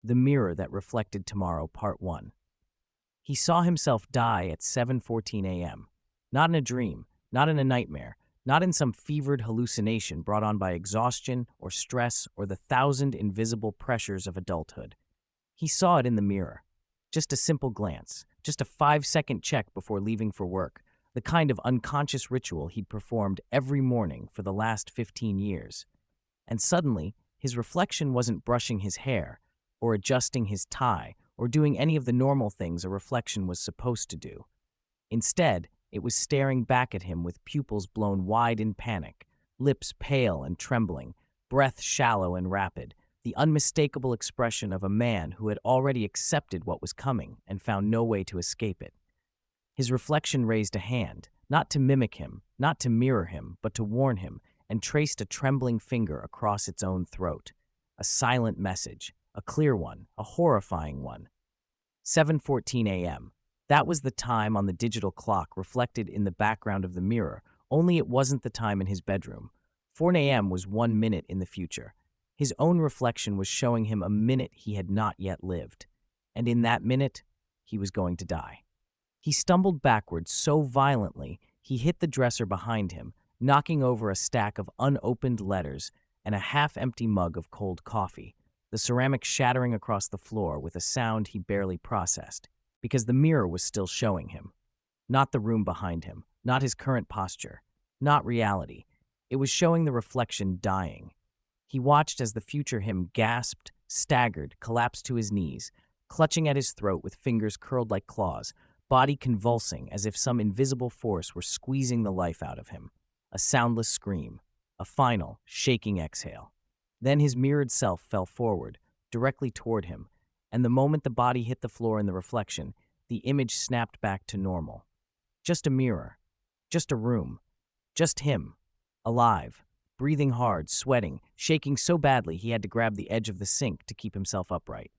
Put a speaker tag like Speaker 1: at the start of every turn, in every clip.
Speaker 1: The Mirror That Reflected Tomorrow, Part 1. He saw himself die at 7:14 a.m. Not in a dream, not in a nightmare, not in some fevered hallucination brought on by exhaustion or stress or the thousand invisible pressures of adulthood. He saw it in the mirror. Just a simple glance, just a 5-second check before leaving for work, the kind of unconscious ritual he'd performed every morning for the last 15 years. And suddenly, his reflection wasn't brushing his hair, or adjusting his tie, or doing any of the normal things a reflection was supposed to do. Instead, it was staring back at him with pupils blown wide in panic, lips pale and trembling, breath shallow and rapid, the unmistakable expression of a man who had already accepted what was coming and found no way to escape it. His reflection raised a hand, not to mimic him, not to mirror him, but to warn him, and traced a trembling finger across its own throat. A silent message. A clear one, a horrifying one. 7:14 a.m. That was the time on the digital clock reflected in the background of the mirror, only it wasn't the time in his bedroom. 4 a.m. was 1 minute in the future. His own reflection was showing him a minute he had not yet lived. And in that minute, he was going to die. He stumbled backwards so violently, he hit the dresser behind him, knocking over a stack of unopened letters and a half-empty mug of cold coffee, the ceramic shattering across the floor with a sound he barely processed, because the mirror was still showing him. Not the room behind him, not his current posture, not reality. It was showing the reflection dying. He watched as the future him gasped, staggered, collapsed to his knees, clutching at his throat with fingers curled like claws, body convulsing as if some invisible force were squeezing the life out of him. A soundless scream, a final, shaking exhale. Then his mirrored self fell forward, directly toward him, and the moment the body hit the floor in the reflection, the image snapped back to normal. Just a mirror, just a room, just him, alive, breathing hard, sweating, shaking so badly he had to grab the edge of the sink to keep himself upright.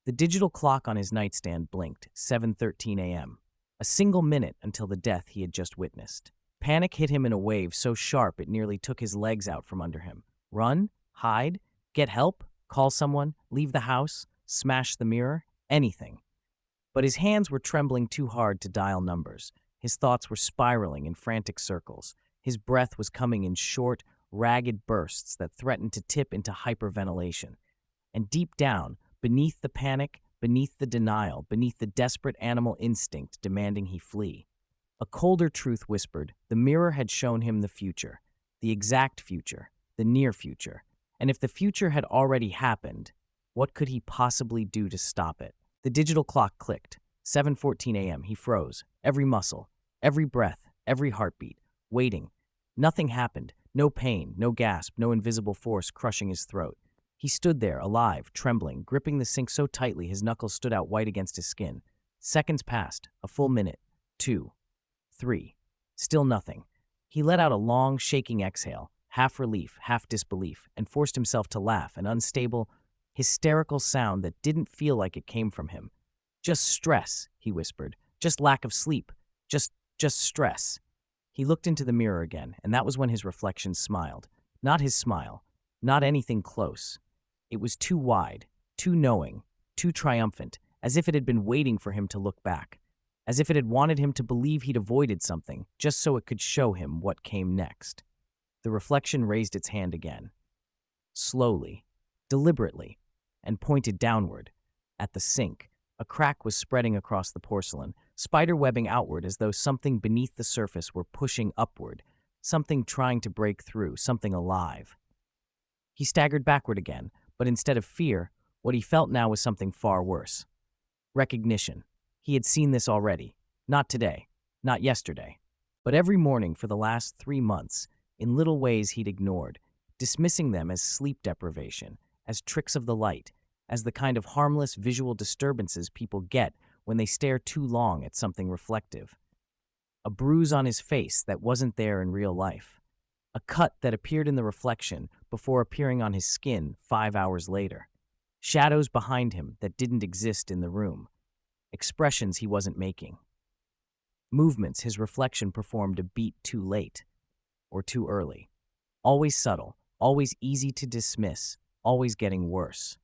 Speaker 1: The digital clock on his nightstand blinked, 7:13 a.m., a single minute until the death he had just witnessed. Panic hit him in a wave so sharp it nearly took his legs out from under him. Run? Hide? Get help? Call someone? Leave the house? Smash the mirror? Anything. But his hands were trembling too hard to dial numbers. His thoughts were spiraling in frantic circles. His breath was coming in short, ragged bursts that threatened to tip into hyperventilation. And deep down, beneath the panic, beneath the denial, beneath the desperate animal instinct demanding he flee, a colder truth whispered the mirror had shown him the future, the exact future, the near future. And if the future had already happened, what could he possibly do to stop it? The digital clock clicked. 7:14 a.m. He froze, every muscle, every breath, every heartbeat, waiting. Nothing happened, no pain, no gasp, no invisible force crushing his throat. He stood there, alive, trembling, gripping the sink so tightly his knuckles stood out white against his skin. Seconds passed, a full minute, 2, 3. Still nothing. He let out a long, shaking exhale, half relief, half disbelief, and forced himself to laugh, an unstable, hysterical sound that didn't feel like it came from him. Just stress, he whispered. Just lack of sleep. Just stress. He looked into the mirror again, and that was when his reflection smiled. Not his smile. Not anything close. It was too wide, too knowing, too triumphant, as if it had been waiting for him to look back. As if it had wanted him to believe he'd avoided something, just so it could show him what came next. The reflection raised its hand again. Slowly, deliberately, and pointed downward. At the sink, a crack was spreading across the porcelain, spider-webbing outward as though something beneath the surface were pushing upward, something trying to break through, something alive. He staggered backward again, but instead of fear, what he felt now was something far worse. Recognition. He had seen this already. Not today, not yesterday, but every morning for the last 3 months, in little ways he'd ignored, dismissing them as sleep deprivation, as tricks of the light, as the kind of harmless visual disturbances people get when they stare too long at something reflective. A bruise on his face that wasn't there in real life. A cut that appeared in the reflection before appearing on his skin 5 hours later. Shadows behind him that didn't exist in the room. Expressions he wasn't making. Movements his reflection performed a beat too late or too early. Always subtle, always easy to dismiss, always getting worse.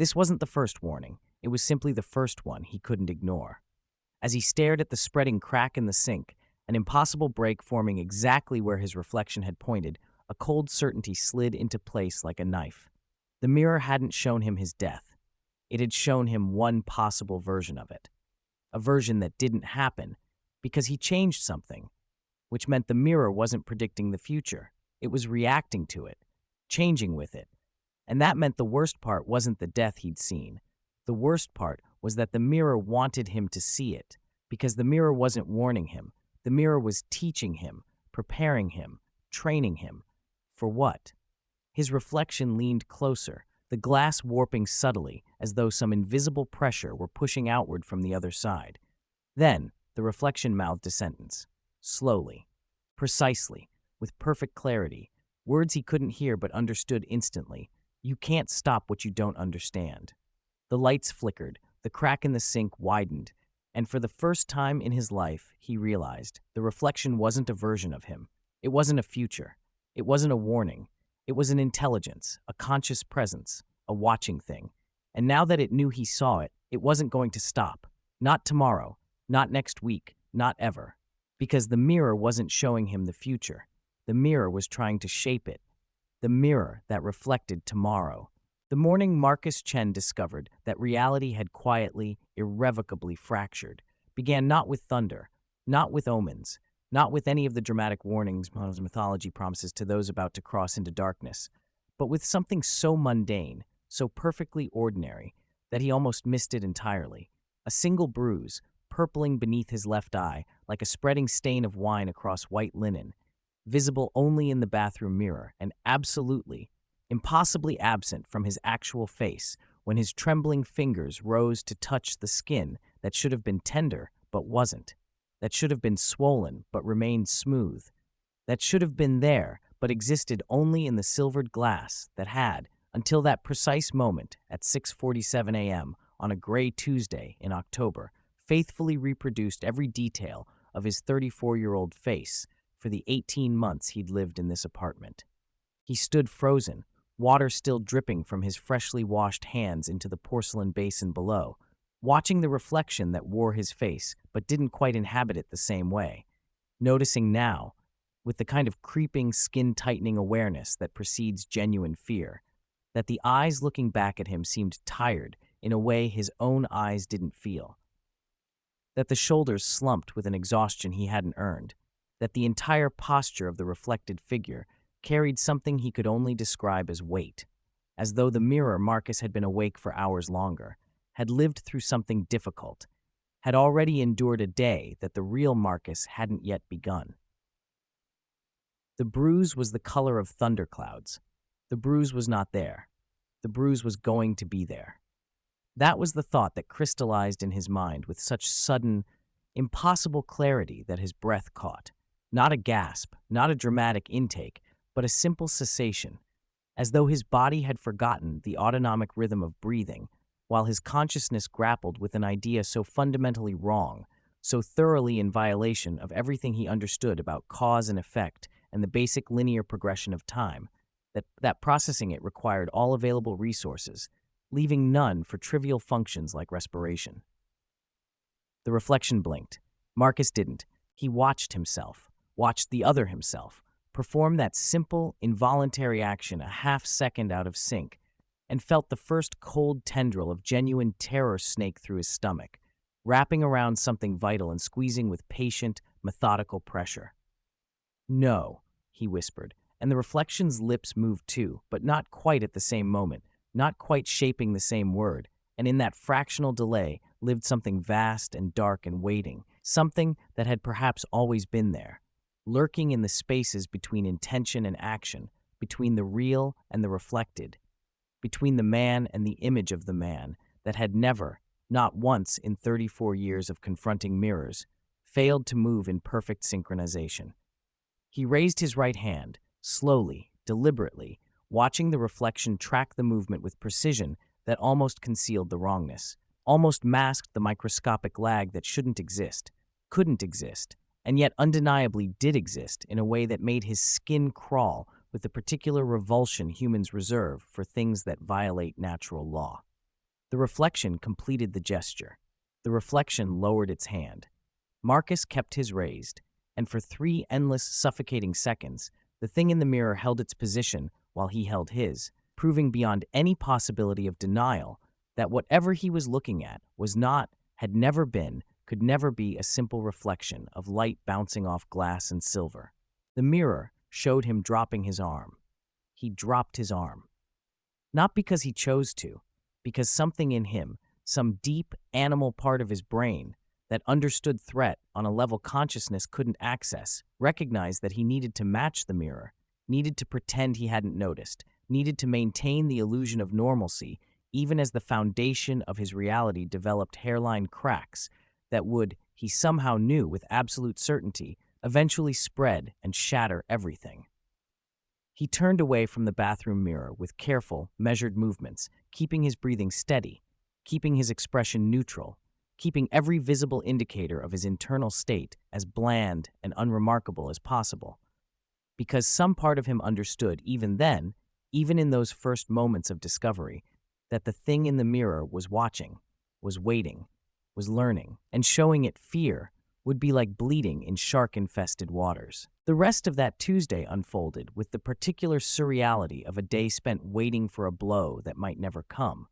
Speaker 1: This wasn't the first warning. It was simply the first one he couldn't ignore. As he stared at the spreading crack in the sink, an impossible break forming exactly where his reflection had pointed, a cold certainty slid into place like a knife. The mirror hadn't shown him his death. It had shown him one possible version of it. A version that didn't happen because he changed something, which meant the mirror wasn't predicting the future. It was reacting to it, changing with it. And that meant the worst part wasn't the death he'd seen. The worst part was that the mirror wanted him to see it, because the mirror wasn't warning him. The mirror was teaching him, preparing him, training him. For what? His reflection leaned closer, the glass warping subtly as though some invisible pressure were pushing outward from the other side. Then, the reflection mouthed a sentence. Slowly, precisely, with perfect clarity, words he couldn't hear but understood instantly. You can't stop what you don't understand. The lights flickered, the crack in the sink widened, and for the first time in his life, he realized the reflection wasn't a version of him. It wasn't a future. It wasn't a warning. It was an intelligence, a conscious presence, a watching thing. And now that it knew he saw it, it wasn't going to stop. Not tomorrow, not next week, not ever. Because the mirror wasn't showing him the future. The mirror was trying to shape it. The mirror that reflected tomorrow. The morning Marcus Chen discovered that reality had quietly, irrevocably fractured, began not with thunder, not with omens, not with any of the dramatic warnings mythology promises to those about to cross into darkness, but with something so mundane, so perfectly ordinary, that he almost missed it entirely. A single bruise, purpling beneath his left eye, like a spreading stain of wine across white linen, visible only in the bathroom mirror, and absolutely, impossibly absent from his actual face when his trembling fingers rose to touch the skin that should have been tender but wasn't, that should have been swollen but remained smooth, that should have been there but existed only in the silvered glass that had, until that precise moment at 6:47 a.m. on a gray Tuesday in October, faithfully reproduced every detail of his 34-year-old face for the 18 months he'd lived in this apartment. He stood frozen, water still dripping from his freshly washed hands into the porcelain basin below, watching the reflection that wore his face but didn't quite inhabit it the same way, noticing now, with the kind of creeping, skin-tightening awareness that precedes genuine fear, that the eyes looking back at him seemed tired in a way his own eyes didn't feel, that the shoulders slumped with an exhaustion he hadn't earned, that the entire posture of the reflected figure carried something he could only describe as weight, as though the mirror Marcus had been awake for hours longer, had lived through something difficult, had already endured a day that the real Marcus hadn't yet begun. The bruise was the color of thunderclouds. The bruise was not there. The bruise was going to be there. That was the thought that crystallized in his mind with such sudden, impossible clarity that his breath caught. Not a gasp, not a dramatic intake, but a simple cessation, as though his body had forgotten the autonomic rhythm of breathing, while his consciousness grappled with an idea so fundamentally wrong, so thoroughly in violation of everything he understood about cause and effect and the basic linear progression of time, that processing it required all available resources, leaving none for trivial functions like respiration. The reflection blinked. Marcus didn't. He watched himself, watched the other himself, perform that simple, involuntary action a half-second out of sync, and felt the first cold tendril of genuine terror snake through his stomach, wrapping around something vital and squeezing with patient, methodical pressure. "No," he whispered, and the reflection's lips moved too, but not quite at the same moment, not quite shaping the same word, and in that fractional delay lived something vast and dark and waiting, something that had perhaps always been there, lurking in the spaces between intention and action, between the real and the reflected, between the man and the image of the man that had never, not once in 34 years of confronting mirrors, failed to move in perfect synchronization. He raised his right hand, slowly, deliberately, watching the reflection track the movement with precision that almost concealed the wrongness, almost masked the microscopic lag that shouldn't exist, couldn't exist, and yet undeniably did exist in a way that made his skin crawl with the particular revulsion humans reserve for things that violate natural law. The reflection completed the gesture. The reflection lowered its hand. Marcus kept his raised, and for 3 endless, suffocating seconds, the thing in the mirror held its position while he held his, proving beyond any possibility of denial that whatever he was looking at was not, had never been, could never be a simple reflection of light bouncing off glass and silver. The mirror showed him dropping his arm. He dropped his arm. Not because he chose to, because something in him, some deep animal part of his brain that understood threat on a level consciousness couldn't access, recognized that he needed to match the mirror, needed to pretend he hadn't noticed, needed to maintain the illusion of normalcy, even as the foundation of his reality developed hairline cracks that would, he somehow knew with absolute certainty, eventually spread and shatter everything. He turned away from the bathroom mirror with careful, measured movements, keeping his breathing steady, keeping his expression neutral, keeping every visible indicator of his internal state as bland and unremarkable as possible. Because some part of him understood even then, even in those first moments of discovery, that the thing in the mirror was watching, was waiting, was learning, and showing it fear would be like bleeding in shark-infested waters. The rest of that Tuesday unfolded with the particular surreality of a day spent waiting for a blow that might never come.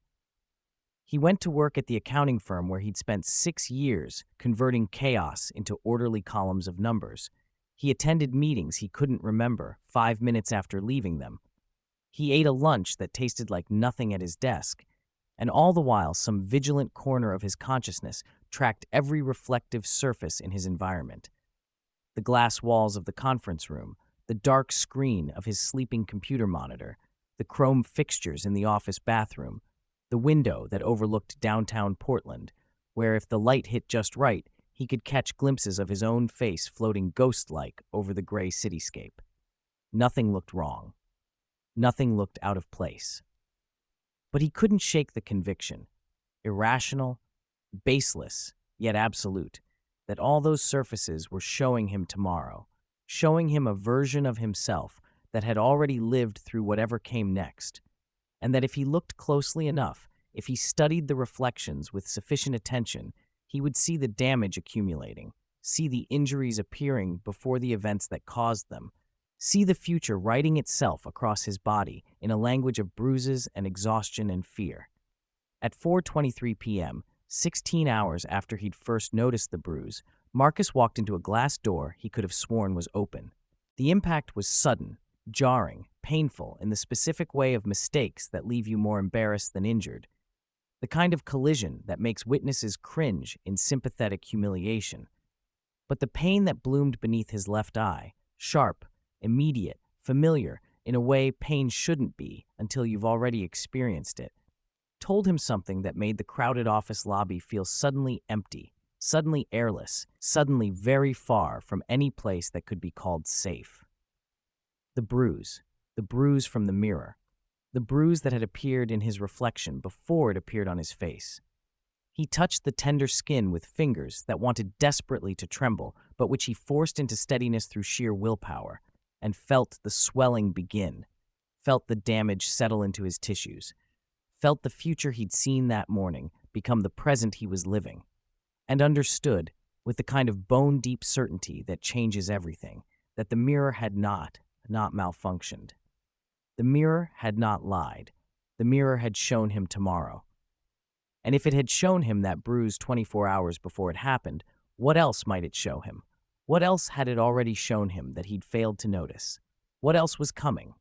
Speaker 1: He went to work at the accounting firm where he'd spent 6 years converting chaos into orderly columns of numbers. He attended meetings he couldn't remember 5 minutes after leaving them. He ate a lunch that tasted like nothing at his desk, and all the while some vigilant corner of his consciousness tracked every reflective surface in his environment. The glass walls of the conference room, the dark screen of his sleeping computer monitor, the chrome fixtures in the office bathroom, the window that overlooked downtown Portland, where if the light hit just right, he could catch glimpses of his own face floating ghost-like over the gray cityscape. Nothing looked wrong. Nothing looked out of place. But he couldn't shake the conviction, irrational, baseless, yet absolute, that all those surfaces were showing him tomorrow, showing him a version of himself that had already lived through whatever came next, and that if he looked closely enough, if he studied the reflections with sufficient attention, he would see the damage accumulating, see the injuries appearing before the events that caused them, see the future writing itself across his body in a language of bruises and exhaustion and fear. At 4:23 p.m., 16 hours after he'd first noticed the bruise, Marcus walked into a glass door he could have sworn was open. The impact was sudden, jarring, painful in the specific way of mistakes that leave you more embarrassed than injured. The kind of collision that makes witnesses cringe in sympathetic humiliation. But the pain that bloomed beneath his left eye, sharp, immediate, familiar, in a way pain shouldn't be until you've already experienced it, told him something that made the crowded office lobby feel suddenly empty, suddenly airless, suddenly very far from any place that could be called safe. The bruise from the mirror, the bruise that had appeared in his reflection before it appeared on his face. He touched the tender skin with fingers that wanted desperately to tremble, but which he forced into steadiness through sheer willpower, and felt the swelling begin, felt the damage settle into his tissues, felt the future he'd seen that morning become the present he was living, and understood, with the kind of bone-deep certainty that changes everything, that the mirror had not malfunctioned. The mirror had not lied. The mirror had shown him tomorrow. And if it had shown him that bruise 24 hours before it happened, what else might it show him? What else had it already shown him that he'd failed to notice? What else was coming?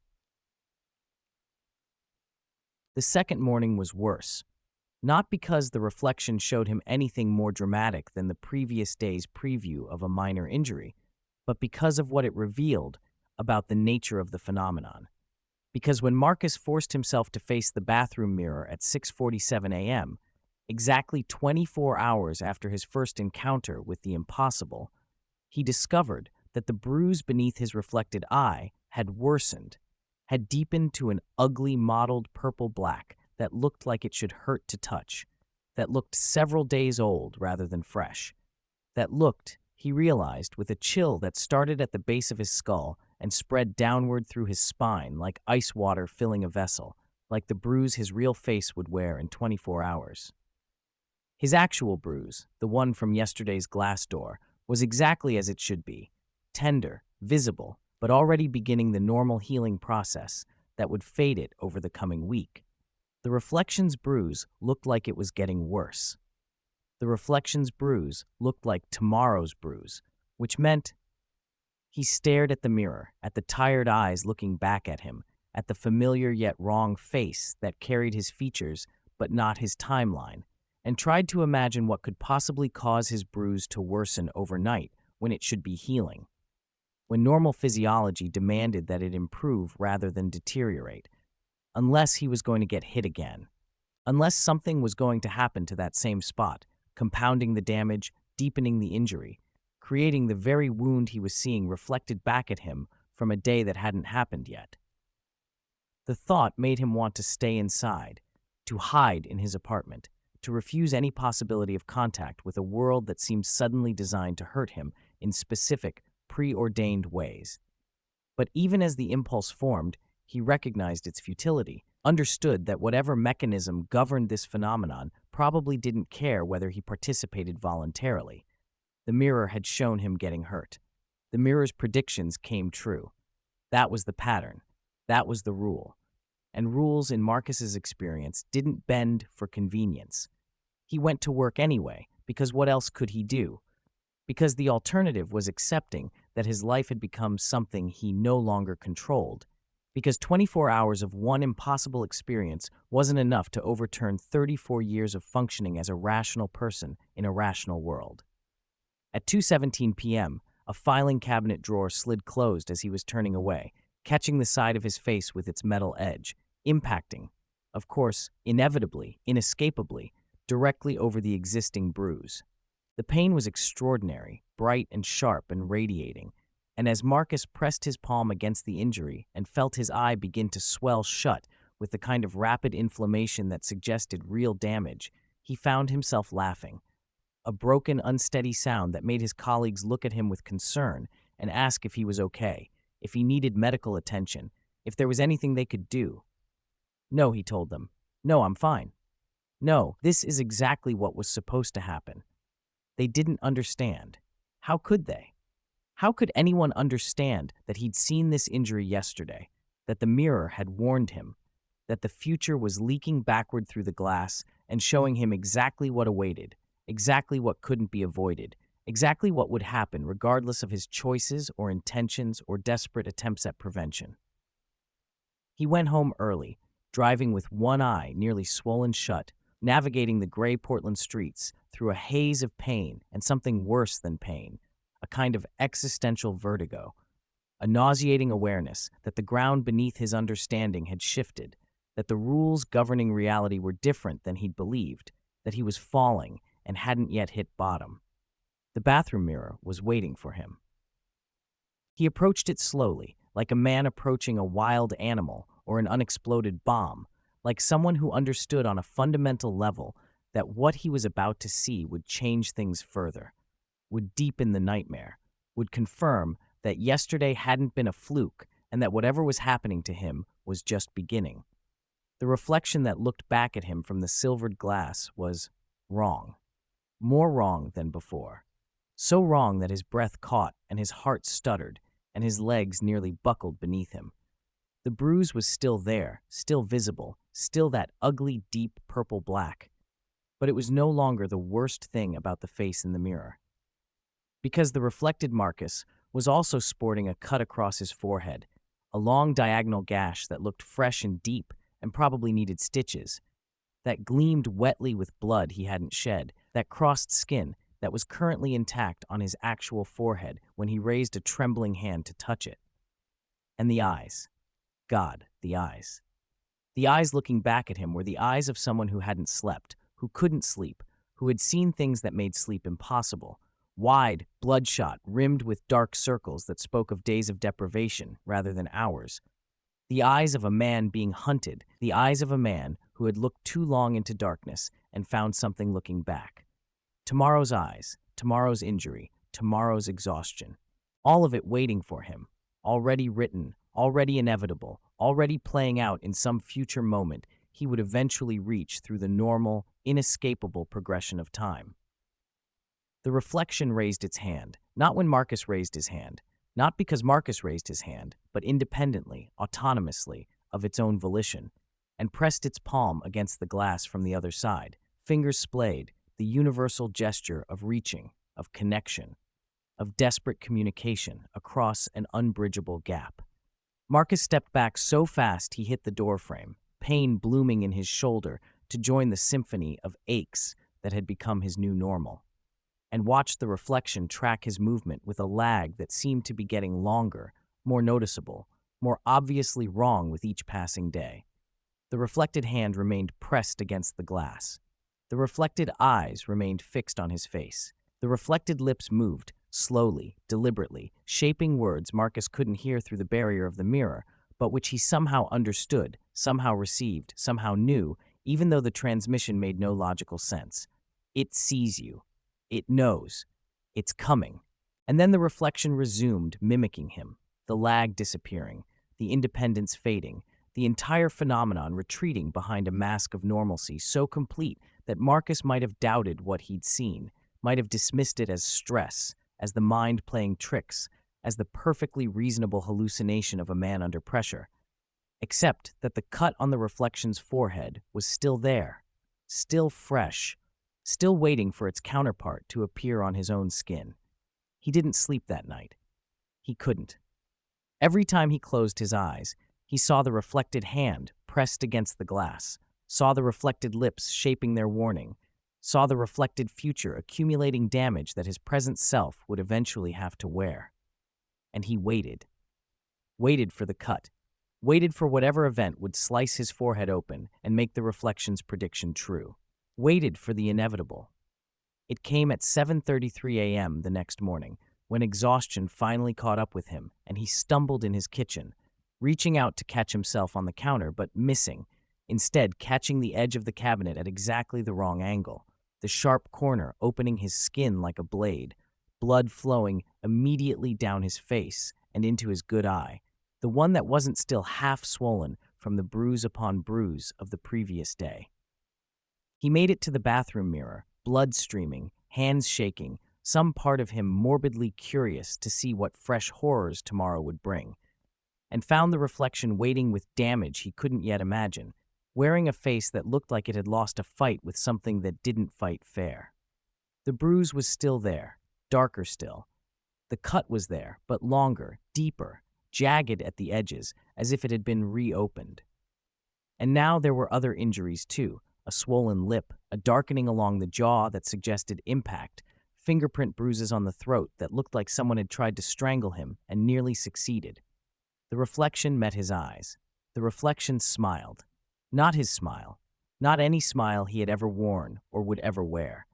Speaker 1: The second morning was worse, not because the reflection showed him anything more dramatic than the previous day's preview of a minor injury, but because of what it revealed about the nature of the phenomenon. Because when Marcus forced himself to face the bathroom mirror at 6:47 a.m., exactly 24 hours after his first encounter with the impossible, he discovered that the bruise beneath his reflected eye had worsened, had deepened to an ugly mottled purple-black that looked like it should hurt to touch, that looked several days old rather than fresh, that looked, he realized, with a chill that started at the base of his skull and spread downward through his spine like ice water filling a vessel, like the bruise his real face would wear in 24 hours. His actual bruise, the one from yesterday's glass door, was exactly as it should be, tender, visible, but already beginning the normal healing process that would fade it over the coming week. The reflection's bruise looked like it was getting worse. The reflection's bruise looked like tomorrow's bruise, which meant he stared at the mirror, at the tired eyes looking back at him, at the familiar yet wrong face that carried his features but not his timeline, and tried to imagine what could possibly cause his bruise to worsen overnight when it should be healing, when normal physiology demanded that it improve rather than deteriorate, unless he was going to get hit again, unless something was going to happen to that same spot, compounding the damage, deepening the injury, creating the very wound he was seeing reflected back at him from a day that hadn't happened yet. The thought made him want to stay inside, to hide in his apartment, to refuse any possibility of contact with a world that seemed suddenly designed to hurt him in specific, preordained ways. But even as the impulse formed, he recognized its futility, understood that whatever mechanism governed this phenomenon probably didn't care whether he participated voluntarily. The mirror had shown him getting hurt. The mirror's predictions came true. That was the pattern. That was the rule. And rules, in Marcus's experience, didn't bend for convenience. He went to work anyway, because what else could he do? Because the alternative was accepting that his life had become something he no longer controlled. Because 24 hours of one impossible experience wasn't enough to overturn 34 years of functioning as a rational person in a rational world. At 2:17 p.m., a filing cabinet drawer slid closed as he was turning away, catching the side of his face with its metal edge, impacting, of course, inevitably, inescapably, directly over the existing bruise. The pain was extraordinary, bright and sharp and radiating, and as Marcus pressed his palm against the injury and felt his eye begin to swell shut with the kind of rapid inflammation that suggested real damage, he found himself laughing. A broken, unsteady sound that made his colleagues look at him with concern and ask if he was okay, if he needed medical attention, if there was anything they could do. No, he told them. No, I'm fine. No, this is exactly what was supposed to happen. They didn't understand. How could they? How could anyone understand that he'd seen this injury yesterday, that the mirror had warned him, that the future was leaking backward through the glass and showing him exactly what awaited, exactly what couldn't be avoided, exactly what would happen regardless of his choices or intentions or desperate attempts at prevention? He went home early, driving with one eye nearly swollen shut, navigating the gray Portland streets through a haze of pain and something worse than pain, a kind of existential vertigo, a nauseating awareness that the ground beneath his understanding had shifted, that the rules governing reality were different than he'd believed, that he was falling and hadn't yet hit bottom. The bathroom mirror was waiting for him. He approached it slowly, like a man approaching a wild animal or an unexploded bomb, like someone who understood on a fundamental level that what he was about to see would change things further, would deepen the nightmare, would confirm that yesterday hadn't been a fluke and that whatever was happening to him was just beginning. The reflection that looked back at him from the silvered glass was wrong, more wrong than before. So wrong that his breath caught and his heart stuttered and his legs nearly buckled beneath him. The bruise was still there, still visible, still that ugly, deep purple-black. But it was no longer the worst thing about the face in the mirror. Because the reflected Marcus was also sporting a cut across his forehead, a long diagonal gash that looked fresh and deep and probably needed stitches, that gleamed wetly with blood he hadn't shed, that crossed skin that was currently intact on his actual forehead when he raised a trembling hand to touch it. And the eyes. God, the eyes. The eyes looking back at him were the eyes of someone who hadn't slept, who couldn't sleep, who had seen things that made sleep impossible. Wide, bloodshot, rimmed with dark circles that spoke of days of deprivation rather than hours. The eyes of a man being hunted, the eyes of a man who had looked too long into darkness and found something looking back. Tomorrow's eyes, tomorrow's injury, tomorrow's exhaustion. All of it waiting for him, already written, already inevitable, already playing out in some future moment he would eventually reach through the normal, inescapable progression of time. The reflection raised its hand, not when Marcus raised his hand, not because Marcus raised his hand, but independently, autonomously, of its own volition, and pressed its palm against the glass from the other side, fingers splayed, the universal gesture of reaching, of connection, of desperate communication across an unbridgeable gap. Marcus stepped back so fast he hit the doorframe, pain blooming in his shoulder to join the symphony of aches that had become his new normal, and watched the reflection track his movement with a lag that seemed to be getting longer, more noticeable, more obviously wrong with each passing day. The reflected hand remained pressed against the glass. The reflected eyes remained fixed on his face. The reflected lips moved, slowly, deliberately, shaping words Marcus couldn't hear through the barrier of the mirror, but which he somehow understood, somehow received, somehow knew, even though the transmission made no logical sense. It sees you. It knows. It's coming. And then the reflection resumed, mimicking him, the lag disappearing, the independence fading, the entire phenomenon retreating behind a mask of normalcy so complete that Marcus might have doubted what he'd seen, might have dismissed it as stress, as the mind playing tricks, as the perfectly reasonable hallucination of a man under pressure. Except that the cut on the reflection's forehead was still there, still fresh, still waiting for its counterpart to appear on his own skin. He didn't sleep that night. He couldn't. Every time he closed his eyes, he saw the reflected hand pressed against the glass, saw the reflected lips shaping their warning, saw the reflected future accumulating damage that his present self would eventually have to wear. And he waited. Waited for the cut. Waited for whatever event would slice his forehead open and make the reflection's prediction true. Waited for the inevitable. It came at 7:33 a.m. the next morning, when exhaustion finally caught up with him and he stumbled in his kitchen, reaching out to catch himself on the counter but missing, instead catching the edge of the cabinet at exactly the wrong angle, the sharp corner opening his skin like a blade, blood flowing immediately down his face and into his good eye, the one that wasn't still half swollen from the bruise upon bruise of the previous day. He made it to the bathroom mirror, blood streaming, hands shaking, some part of him morbidly curious to see what fresh horrors tomorrow would bring, and found the reflection waiting with damage he couldn't yet imagine, wearing a face that looked like it had lost a fight with something that didn't fight fair. The bruise was still there, darker still. The cut was there, but longer, deeper, jagged at the edges, as if it had been reopened. And now there were other injuries too, a swollen lip, a darkening along the jaw that suggested impact, fingerprint bruises on the throat that looked like someone had tried to strangle him and nearly succeeded. The reflection met his eyes. The reflection smiled. Not his smile. Not any smile he had ever worn or would ever wear.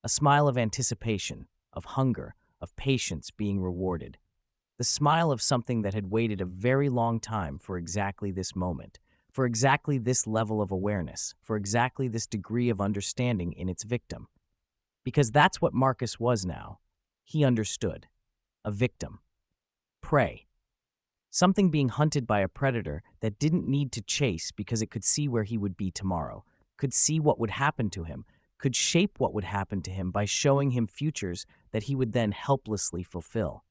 Speaker 1: A smile of anticipation, of hunger, of patience being rewarded. The smile of something that had waited a very long time for exactly this moment, for exactly this level of awareness, for exactly this degree of understanding in its victim. Because that's what Marcus was now. He understood. A victim. Prey. Something being hunted by a predator that didn't need to chase because it could see where he would be tomorrow, could see what would happen to him, could shape what would happen to him by showing him futures that he would then helplessly fulfill.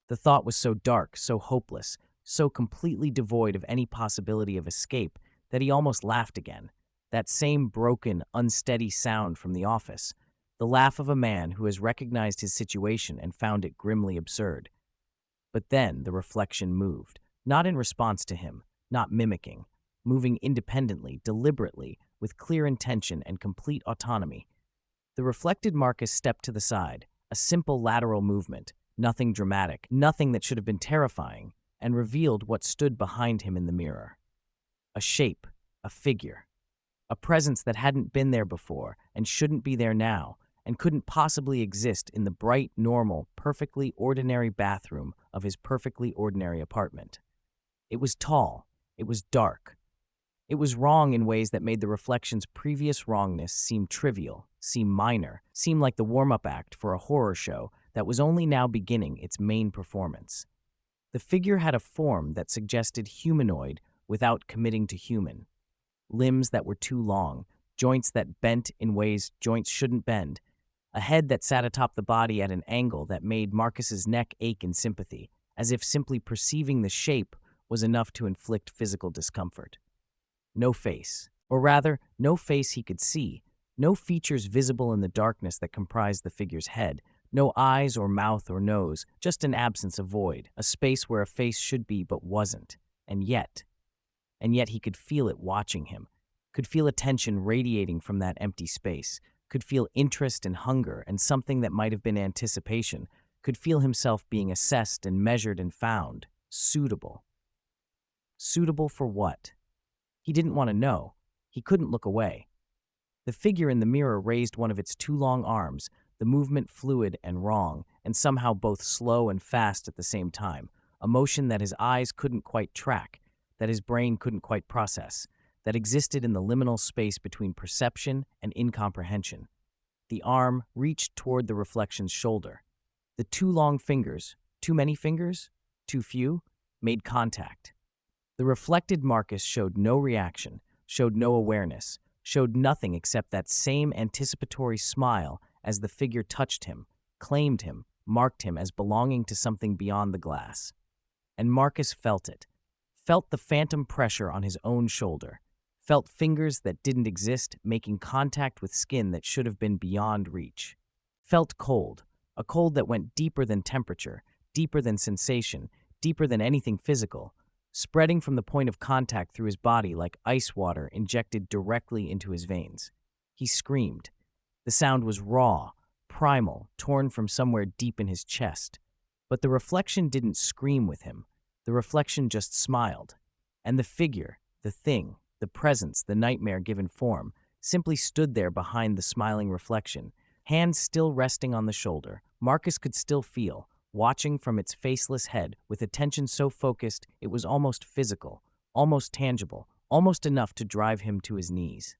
Speaker 1: The thought was so dark, so hopeless, so completely devoid of any possibility of escape that he almost laughed again. That same broken, unsteady sound from the office, the laugh of a man who has recognized his situation and found it grimly absurd. But then the reflection moved, not in response to him, not mimicking, moving independently, deliberately, with clear intention and complete autonomy. The reflected Marcus stepped to the side, a simple lateral movement, nothing dramatic, nothing that should have been terrifying, and revealed what stood behind him in the mirror. A shape, a figure, a presence that hadn't been there before and shouldn't be there now, and couldn't possibly exist in the bright, normal, perfectly ordinary bathroom of his perfectly ordinary apartment. It was tall. It was dark. It was wrong in ways that made the reflection's previous wrongness seem trivial, seem minor, seem like the warm-up act for a horror show that was only now beginning its main performance. The figure had a form that suggested humanoid without committing to human. Limbs that were too long, joints that bent in ways joints shouldn't bend, a head that sat atop the body at an angle that made Marcus's neck ache in sympathy, as if simply perceiving the shape was enough to inflict physical discomfort. No face, or rather, no face he could see, no features visible in the darkness that comprised the figure's head, no eyes or mouth or nose, just an absence of void, a space where a face should be but wasn't. And yet he could feel it watching him, could feel attention radiating from that empty space, could feel interest and hunger and something that might have been anticipation, could feel himself being assessed and measured and found suitable. Suitable for what? He didn't want to know. He couldn't look away. The figure in the mirror raised one of its two long arms, the movement fluid and wrong, and somehow both slow and fast at the same time, a motion that his eyes couldn't quite track, that his brain couldn't quite process, that existed in the liminal space between perception and incomprehension. The arm reached toward the reflection's shoulder. The two long fingers, too many fingers? Too few? Made contact. The reflected Marcus showed no reaction, showed no awareness, showed nothing except that same anticipatory smile as the figure touched him, claimed him, marked him as belonging to something beyond the glass. And Marcus felt it, felt the phantom pressure on his own shoulder, felt fingers that didn't exist making contact with skin that should have been beyond reach. Felt cold, a cold that went deeper than temperature, deeper than sensation, deeper than anything physical, spreading from the point of contact through his body like ice water injected directly into his veins. He screamed. The sound was raw, primal, torn from somewhere deep in his chest. But the reflection didn't scream with him. The reflection just smiled. And the figure, the thing, the presence, the nightmare-given form, simply stood there behind the smiling reflection, hands still resting on the shoulder. Marcus could still feel, watching from its faceless head, with attention so focused it was almost physical, almost tangible, almost enough to drive him to his knees.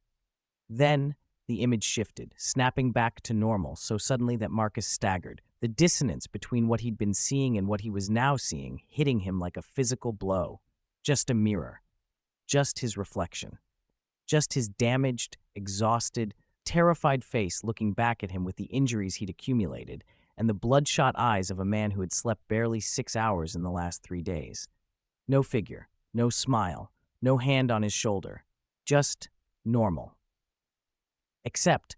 Speaker 1: Then, the image shifted, snapping back to normal so suddenly that Marcus staggered, the dissonance between what he'd been seeing and what he was now seeing hitting him like a physical blow. Just a mirror. Just his reflection. Just his damaged, exhausted, terrified face looking back at him with the injuries he'd accumulated, and the bloodshot eyes of a man who had slept barely 6 hours in the last 3 days. No figure, no smile, no hand on his shoulder. Just normal. Except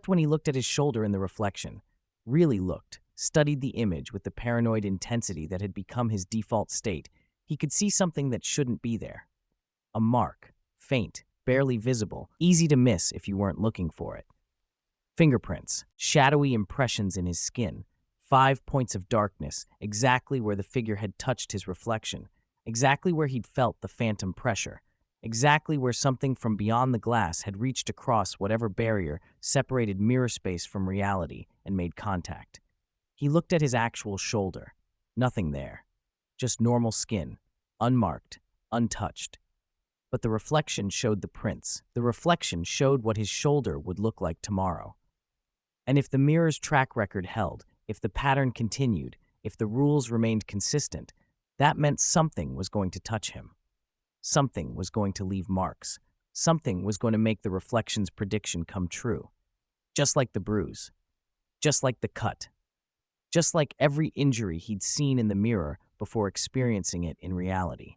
Speaker 1: when he looked at his shoulder in the reflection, really looked, studied the image with the paranoid intensity that had become his default state, he could see something that shouldn't be there. A mark, faint, barely visible, easy to miss if you weren't looking for it. Fingerprints, shadowy impressions in his skin, 5 points of darkness, exactly where the figure had touched his reflection, exactly where he'd felt the phantom pressure, exactly where something from beyond the glass had reached across whatever barrier separated mirror space from reality and made contact. He looked at his actual shoulder. Nothing there. Just normal skin, unmarked, untouched. But the reflection showed the prints. The reflection showed what his shoulder would look like tomorrow. And if the mirror's track record held, if the pattern continued, if the rules remained consistent, that meant something was going to touch him. Something was going to leave marks. Something was going to make the reflection's prediction come true. Just like the bruise. Just like the cut. Just like every injury he'd seen in the mirror before experiencing it in reality.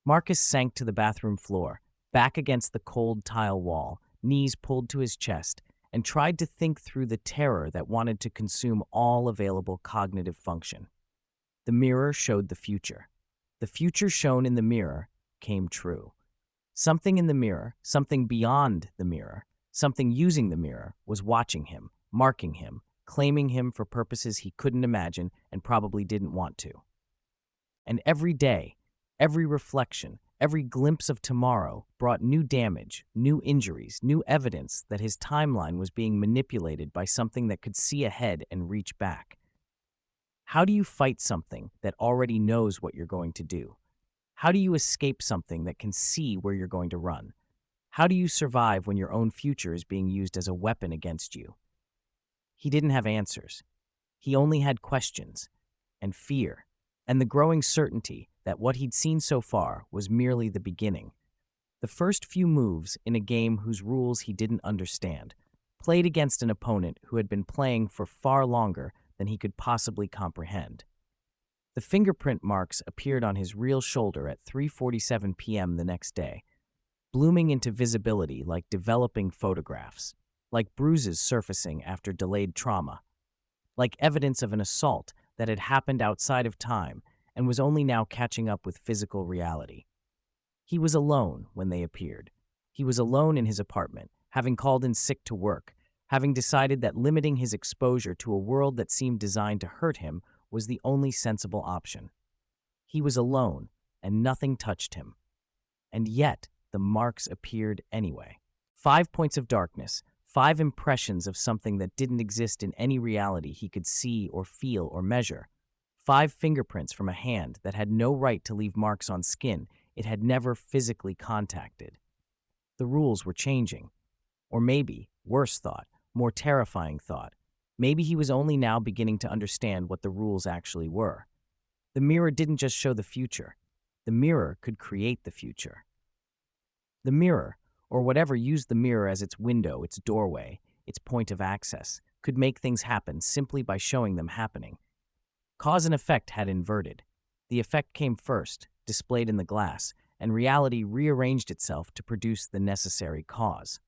Speaker 1: Marcus sank to the bathroom floor, back against the cold tile wall, knees pulled to his chest, and tried to think through the terror that wanted to consume all available cognitive function. The mirror showed the future. The future shown in the mirror came true. Something in the mirror, something beyond the mirror, something using the mirror was watching him, marking him, claiming him for purposes he couldn't imagine and probably didn't want to. And every day, every reflection, every glimpse of tomorrow brought new damage, new injuries, new evidence that his timeline was being manipulated by something that could see ahead and reach back. How do you fight something that already knows what you're going to do? How do you escape something that can see where you're going to run? How do you survive when your own future is being used as a weapon against you? He didn't have answers. He only had questions and fear. and the growing certainty that what he'd seen so far was merely the beginning. The first few moves in a game whose rules he didn't understand, played against an opponent who had been playing for far longer than he could possibly comprehend. The fingerprint marks appeared on his real shoulder at 3:47 p.m. the next day, blooming into visibility like developing photographs, like bruises surfacing after delayed trauma, like evidence of an assault that had happened outside of time and was only now catching up with physical reality. He was alone when they appeared. He was alone in his apartment, having called in sick to work, having decided that limiting his exposure to a world that seemed designed to hurt him was the only sensible option. He was alone, and nothing touched him. And yet, the marks appeared anyway. 5 points of darkness, 5 impressions of something that didn't exist in any reality he could see or feel or measure. 5 fingerprints from a hand that had no right to leave marks on skin it had never physically contacted. The rules were changing. Or maybe, worse thought, more terrifying thought, maybe he was only now beginning to understand what the rules actually were. The mirror didn't just show the future. The mirror could create the future. The mirror, or whatever used the mirror as its window, its doorway, its point of access, could make things happen simply by showing them happening. Cause and effect had inverted. The effect came first, displayed in the glass, and reality rearranged itself to produce the necessary cause.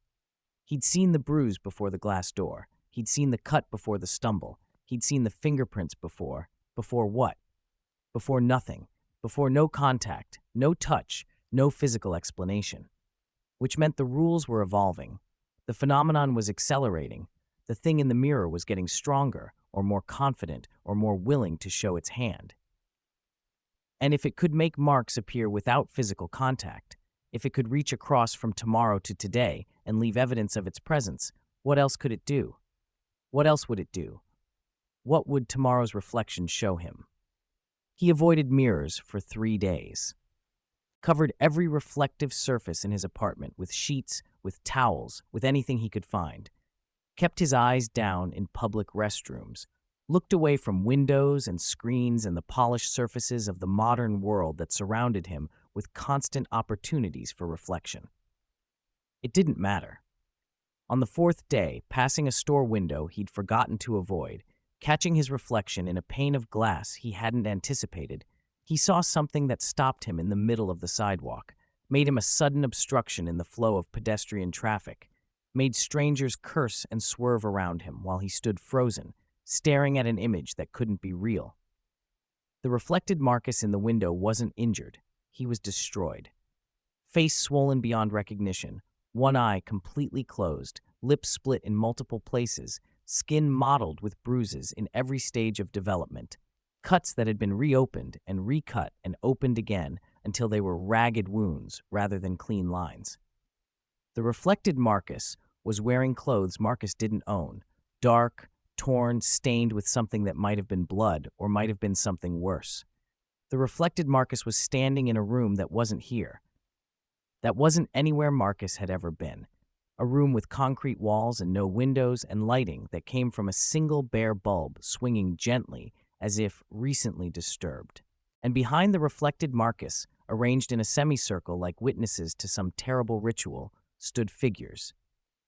Speaker 1: He'd seen the bruise before the glass door. He'd seen the cut before the stumble. He'd seen the fingerprints before. Before what? Before nothing. Before no contact, no touch, no physical explanation. Which meant the rules were evolving. The phenomenon was accelerating. The thing in the mirror was getting stronger, or more confident, or more willing to show its hand. And if it could make marks appear without physical contact, if it could reach across from tomorrow to today and leave evidence of its presence, what else could it do? What else would it do? What would tomorrow's reflection show him? He avoided mirrors for 3 days. Covered every reflective surface in his apartment with sheets, with towels, with anything he could find. Kept his eyes down in public restrooms. Looked away from windows and screens and the polished surfaces of the modern world that surrounded him with constant opportunities for reflection. It didn't matter. On the 4th day, passing a store window he'd forgotten to avoid, catching his reflection in a pane of glass he hadn't anticipated, he saw something that stopped him in the middle of the sidewalk, made him a sudden obstruction in the flow of pedestrian traffic, made strangers curse and swerve around him while he stood frozen, staring at an image that couldn't be real. The reflected Marcus in the window wasn't injured. He was destroyed. Face swollen beyond recognition, one eye completely closed, lips split in multiple places, skin mottled with bruises in every stage of development, cuts that had been reopened and recut and opened again until they were ragged wounds rather than clean lines. The reflected Marcus was wearing clothes Marcus didn't own, dark, torn, stained with something that might have been blood or might have been something worse. The reflected Marcus was standing in a room that wasn't here. That wasn't anywhere Marcus had ever been. A room with concrete walls and no windows and lighting that came from a single bare bulb swinging gently as if recently disturbed. And behind the reflected Marcus, arranged in a semicircle like witnesses to some terrible ritual, stood figures.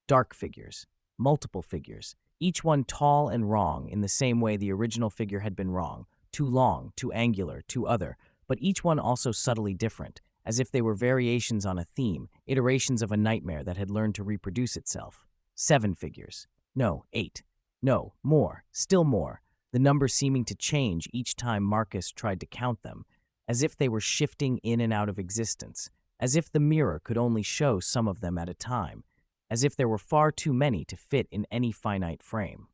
Speaker 1: Dark figures. Multiple figures. Each one tall and wrong in the same way the original figure had been wrong, too long, too angular, too other, but each one also subtly different, as if they were variations on a theme, iterations of a nightmare that had learned to reproduce itself. 7 figures. No, 8. No, more, still more, the number seeming to change each time Marcus tried to count them, as if they were shifting in and out of existence, as if the mirror could only show some of them at a time, as if there were far too many to fit in any finite frame.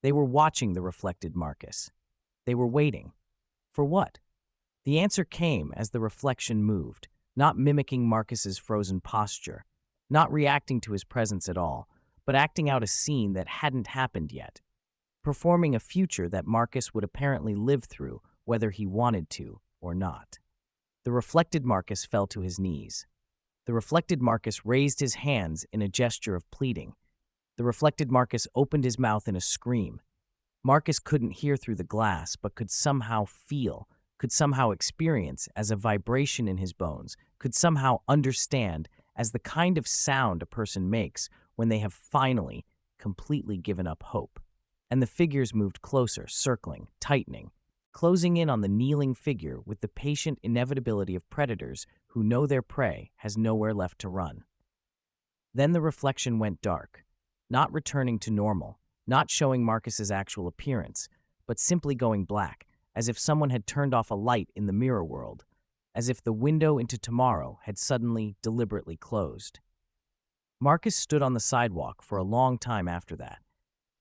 Speaker 1: They were watching the reflected Marcus. They were waiting. For what? The answer came as the reflection moved, not mimicking Marcus's frozen posture, not reacting to his presence at all, but acting out a scene that hadn't happened yet, performing a future that Marcus would apparently live through whether he wanted to or not. The reflected Marcus fell to his knees. The reflected Marcus raised his hands in a gesture of pleading. The reflected Marcus opened his mouth in a scream. Marcus couldn't hear through the glass, but could somehow feel could somehow experience as a vibration in his bones, could somehow understand as the kind of sound a person makes when they have finally, completely given up hope. And the figures moved closer, circling, tightening, closing in on the kneeling figure with the patient inevitability of predators who know their prey has nowhere left to run. Then the reflection went dark, not returning to normal, not showing Marcus's actual appearance, but simply going black, as if someone had turned off a light in the mirror world, as if the window into tomorrow had suddenly, deliberately closed. Marcus stood on the sidewalk for a long time after that.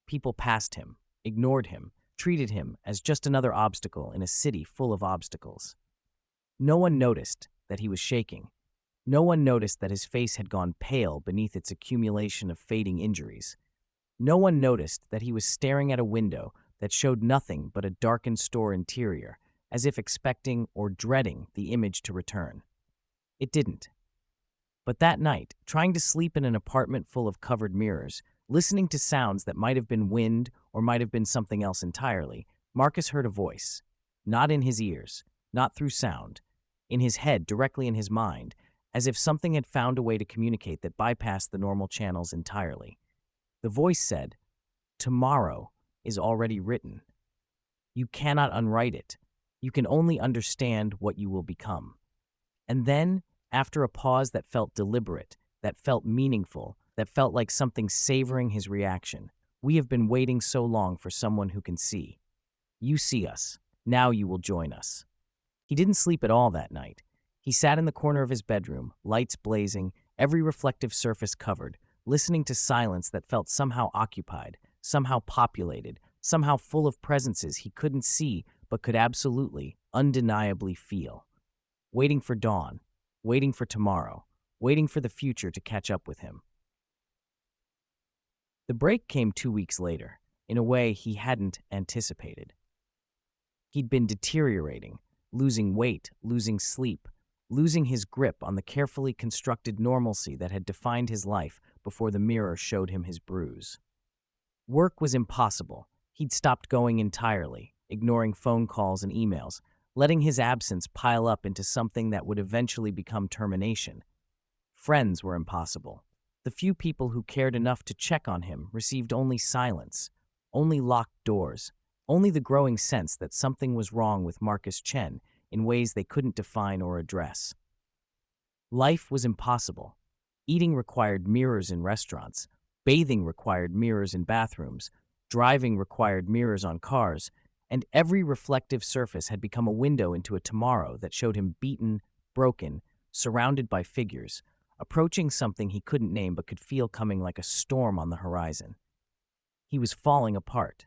Speaker 1: People passed him, ignored him, treated him as just another obstacle in a city full of obstacles. No one noticed that he was shaking. No one noticed that his face had gone pale beneath its accumulation of fading injuries. No one noticed that he was staring at a window that showed nothing but a darkened store interior, as if expecting or dreading the image to return. It didn't. But that night, trying to sleep in an apartment full of covered mirrors, listening to sounds that might have been wind or might have been something else entirely, Marcus heard a voice. Not in his ears, not through sound. In his head, directly in his mind, as if something had found a way to communicate that bypassed the normal channels entirely. The voice said, "Tomorrow is already written. You cannot unwrite it. You can only understand what you will become." And then, after a pause that felt deliberate, that felt meaningful, that felt like something savoring his reaction, "We have been waiting so long for someone who can see. You see us. Now you will join us." He didn't sleep at all that night. He sat in the corner of his bedroom, lights blazing, every reflective surface covered, listening to silence that felt somehow occupied, somehow populated, somehow full of presences he couldn't see but could absolutely, undeniably feel. Waiting for dawn, waiting for tomorrow, waiting for the future to catch up with him. The break came 2 weeks later, in a way he hadn't anticipated. He'd been deteriorating, losing weight, losing sleep, losing his grip on the carefully constructed normalcy that had defined his life before the mirror showed him his bruise. Work was impossible. He'd stopped going entirely, ignoring phone calls and emails, letting his absence pile up into something that would eventually become termination. Friends were impossible. The few people who cared enough to check on him received only silence, only locked doors, only the growing sense that something was wrong with Marcus Chen in ways they couldn't define or address. Life was impossible. Eating required mirrors in restaurants, bathing required mirrors in bathrooms, driving required mirrors on cars, and every reflective surface had become a window into a tomorrow that showed him beaten, broken, surrounded by figures, approaching something he couldn't name but could feel coming like a storm on the horizon. He was falling apart.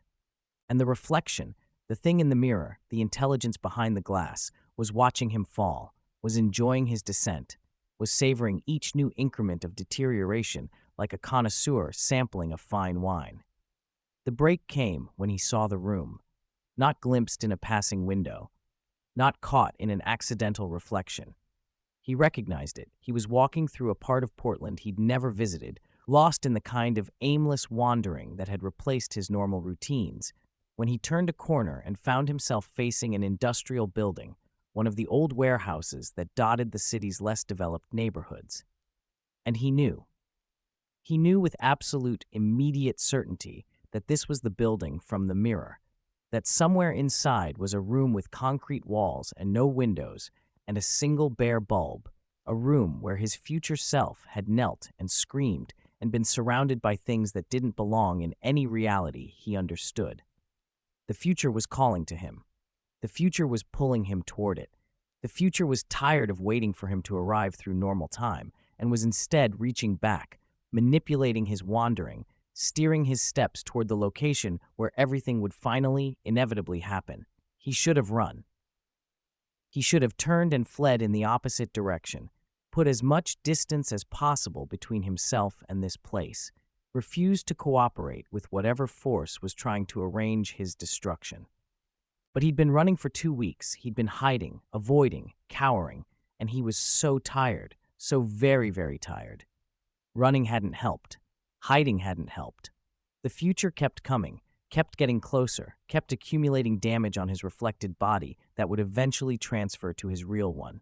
Speaker 1: And the reflection, the thing in the mirror, the intelligence behind the glass, was watching him fall, was enjoying his descent, was savoring each new increment of deterioration like a connoisseur sampling a fine wine. The break came when he saw the room, not glimpsed in a passing window, not caught in an accidental reflection. He recognized it. He was walking through a part of Portland he'd never visited, lost in the kind of aimless wandering that had replaced his normal routines, when he turned a corner and found himself facing an industrial building, one of the old warehouses that dotted the city's less developed neighborhoods. And he knew. He knew with absolute, immediate certainty that this was the building from the mirror, that somewhere inside was a room with concrete walls and no windows and a single bare bulb, a room where his future self had knelt and screamed and been surrounded by things that didn't belong in any reality he understood. The future was calling to him. The future was pulling him toward it. The future was tired of waiting for him to arrive through normal time and was instead reaching back, manipulating his wandering, steering his steps toward the location where everything would finally, inevitably happen. He should have run. He should have turned and fled in the opposite direction, put as much distance as possible between himself and this place, refused to cooperate with whatever force was trying to arrange his destruction. But he'd been running for 2 weeks. He'd been hiding, avoiding, cowering, and he was so tired, so very, very tired. Running hadn't helped. Hiding hadn't helped. The future kept coming, kept getting closer, kept accumulating damage on his reflected body that would eventually transfer to his real one.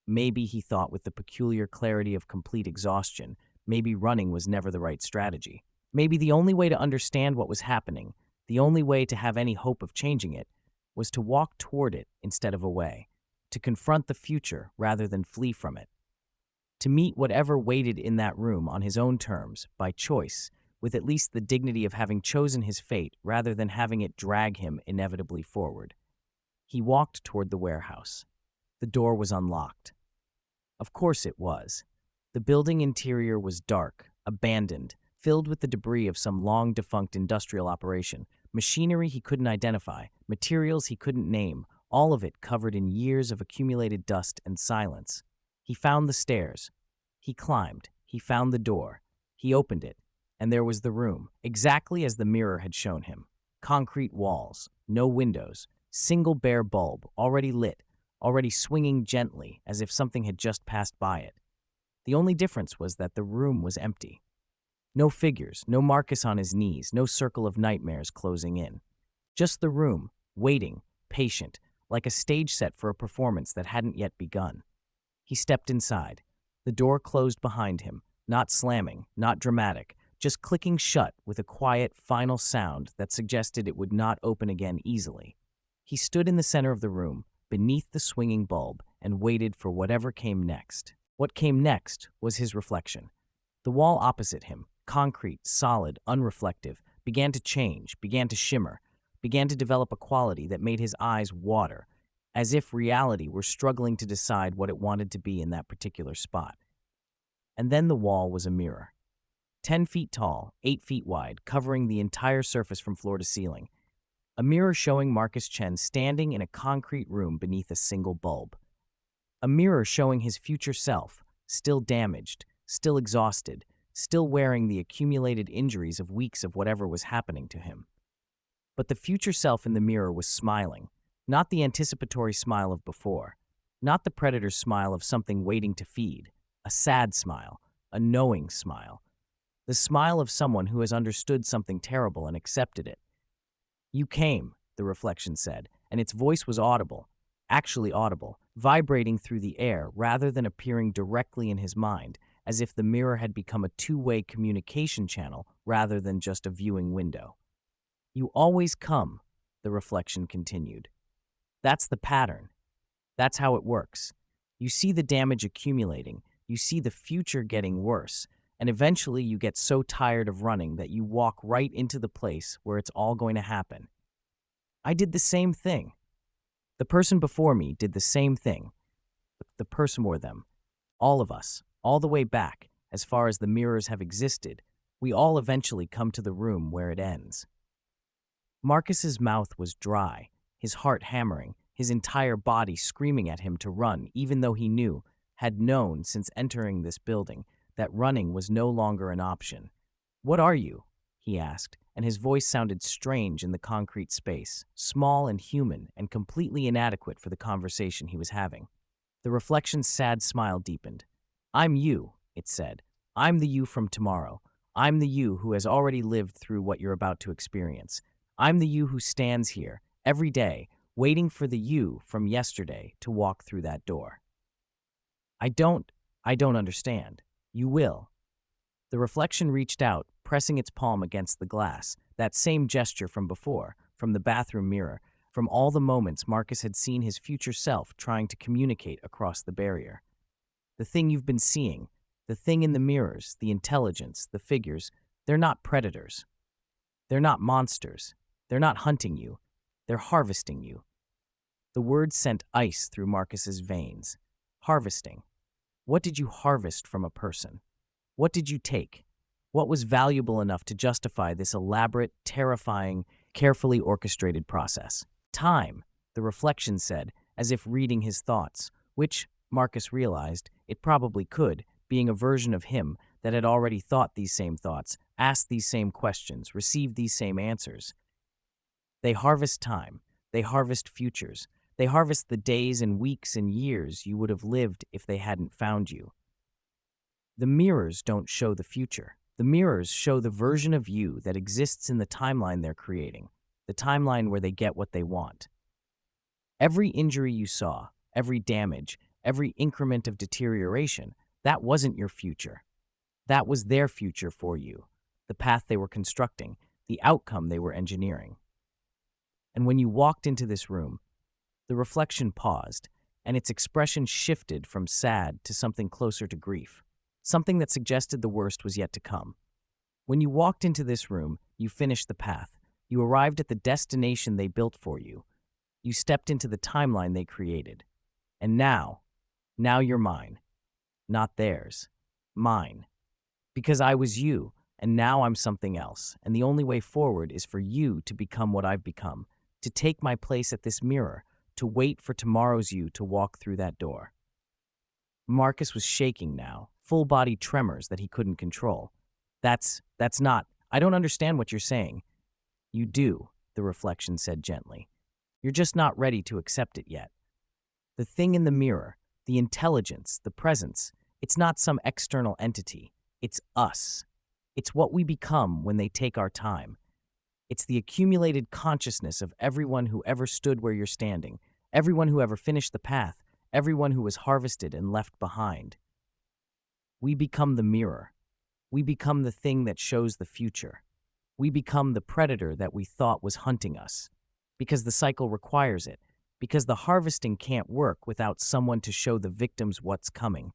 Speaker 1: Maybe, he thought with the peculiar clarity of complete exhaustion, maybe running was never the right strategy. Maybe the only way to understand what was happening, the only way to have any hope of changing it, was to walk toward it instead of away, to confront the future rather than flee from it, to meet whatever waited in that room on his own terms, by choice, with at least the dignity of having chosen his fate rather than having it drag him inevitably forward. He walked toward the warehouse. The door was unlocked. Of course it was. The building interior was dark, abandoned, filled with the debris of some long-defunct industrial operation, machinery he couldn't identify, materials he couldn't name, all of it covered in years of accumulated dust and silence. He found the stairs. He climbed. He found the door. He opened it, and there was the room, exactly as the mirror had shown him. Concrete walls, no windows, single bare bulb, already lit, already swinging gently as if something had just passed by it. The only difference was that the room was empty. No figures, no Marcus on his knees, no circle of nightmares closing in. Just the room, waiting, patient, like a stage set for a performance that hadn't yet begun. He stepped inside. The door closed behind him, not slamming, not dramatic, just clicking shut with a quiet, final sound that suggested it would not open again easily. He stood in the center of the room, beneath the swinging bulb, and waited for whatever came next. What came next was his reflection. The wall opposite him, concrete, solid, unreflective, began to change, began to shimmer, began to develop a quality that made his eyes water, as if reality were struggling to decide what it wanted to be in that particular spot. And then the wall was a mirror. 10 feet tall, 8 feet wide, covering the entire surface from floor to ceiling. A mirror showing Marcus Chen standing in a concrete room beneath a single bulb. A mirror showing his future self, still damaged, still exhausted, still wearing the accumulated injuries of weeks of whatever was happening to him. But the future self in the mirror was smiling, not the anticipatory smile of before, not the predator's smile of something waiting to feed, a sad smile, a knowing smile, the smile of someone who has understood something terrible and accepted it. "You came," the reflection said, and its voice was audible, actually audible, vibrating through the air rather than appearing directly in his mind, as if the mirror had become a two-way communication channel rather than just a viewing window. "You always come," the reflection continued. "That's the pattern. That's how it works. You see the damage accumulating, you see the future getting worse, and eventually you get so tired of running that you walk right into the place where it's all going to happen. I did the same thing. The person before me did the same thing. The person or them. All of us, all the way back, as far as the mirrors have existed, we all eventually come to the room where it ends." Marcus's mouth was dry, his heart hammering, his entire body screaming at him to run, even though he knew, had known since entering this building, that running was no longer an option. "What are you?" he asked, and his voice sounded strange in the concrete space, small and human and completely inadequate for the conversation he was having. The reflection's sad smile deepened. "I'm you," it said. "I'm the you from tomorrow. I'm the you who has already lived through what you're about to experience. I'm the you who stands here, every day, waiting for the you from yesterday to walk through that door." I don't understand. You will." The reflection reached out, pressing its palm against the glass, that same gesture from before, from the bathroom mirror, from all the moments Marcus had seen his future self trying to communicate across the barrier. "The thing you've been seeing, the thing in the mirrors, the intelligence, the figures, they're not predators. They're not monsters. They're not hunting you. They're harvesting you." The word sent ice through Marcus's veins. Harvesting. What did you harvest from a person? What did you take? What was valuable enough to justify this elaborate, terrifying, carefully orchestrated process? Time, the reflection said, as if reading his thoughts, which, Marcus realized, it probably could, being a version of him that had already thought these same thoughts, asked these same questions, received these same answers. They harvest time. They harvest futures. They harvest the days and weeks and years you would have lived if they hadn't found you. The mirrors don't show the future. The mirrors show the version of you that exists in the timeline they're creating, the timeline where they get what they want. Every injury you saw, every damage, every increment of deterioration, that wasn't your future. That was their future for you, the path they were constructing, the outcome they were engineering. And when you walked into this room, the reflection paused, and its expression shifted from sad to something closer to grief, something that suggested the worst was yet to come. When you walked into this room, you finished the path. You arrived at the destination they built for you. You stepped into the timeline they created. And now you're mine. Not theirs. Mine. Because I was you, and now I'm something else, and the only way forward is for you to become what I've become, to take my place at this mirror, to wait for tomorrow's you to walk through that door. Marcus was shaking now, full-body tremors that he couldn't control. That's not, I don't understand what you're saying. You do, the reflection said gently. You're just not ready to accept it yet. The thing in the mirror, the intelligence, the presence, it's not some external entity. It's us. It's what we become when they take our time. It's the accumulated consciousness of everyone who ever stood where you're standing, everyone who ever finished the path, everyone who was harvested and left behind. We become the mirror. We become the thing that shows the future. We become the predator that we thought was hunting us. Because the cycle requires it. Because the harvesting can't work without someone to show the victims what's coming.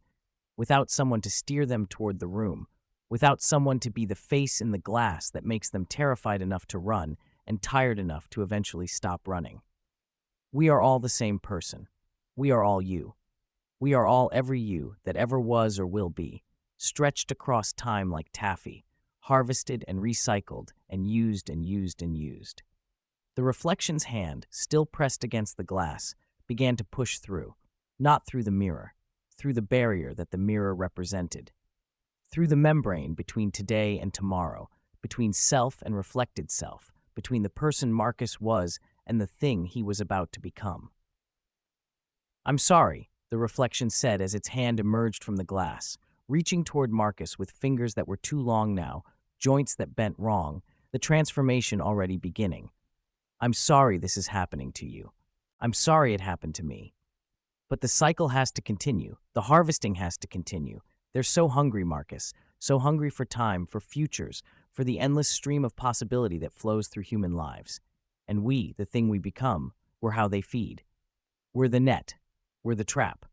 Speaker 1: Without someone to steer them toward the room. Without someone to be the face in the glass that makes them terrified enough to run and tired enough to eventually stop running. We are all the same person. We are all you. We are all every you that ever was or will be, stretched across time like taffy, harvested and recycled and used and used and used. The reflection's hand, still pressed against the glass, began to push through, not through the mirror, through the barrier that the mirror represented. Through the membrane between today and tomorrow, between self and reflected self, between the person Marcus was and the thing he was about to become. I'm sorry, the reflection said as its hand emerged from the glass, reaching toward Marcus with fingers that were too long now, joints that bent wrong, the transformation already beginning. I'm sorry this is happening to you. I'm sorry it happened to me. But the cycle has to continue. The harvesting has to continue. They're so hungry, Marcus, so hungry for time, for futures, for the endless stream of possibility that flows through human lives. And we, the thing we become, we're how they feed. We're the net. We're the trap.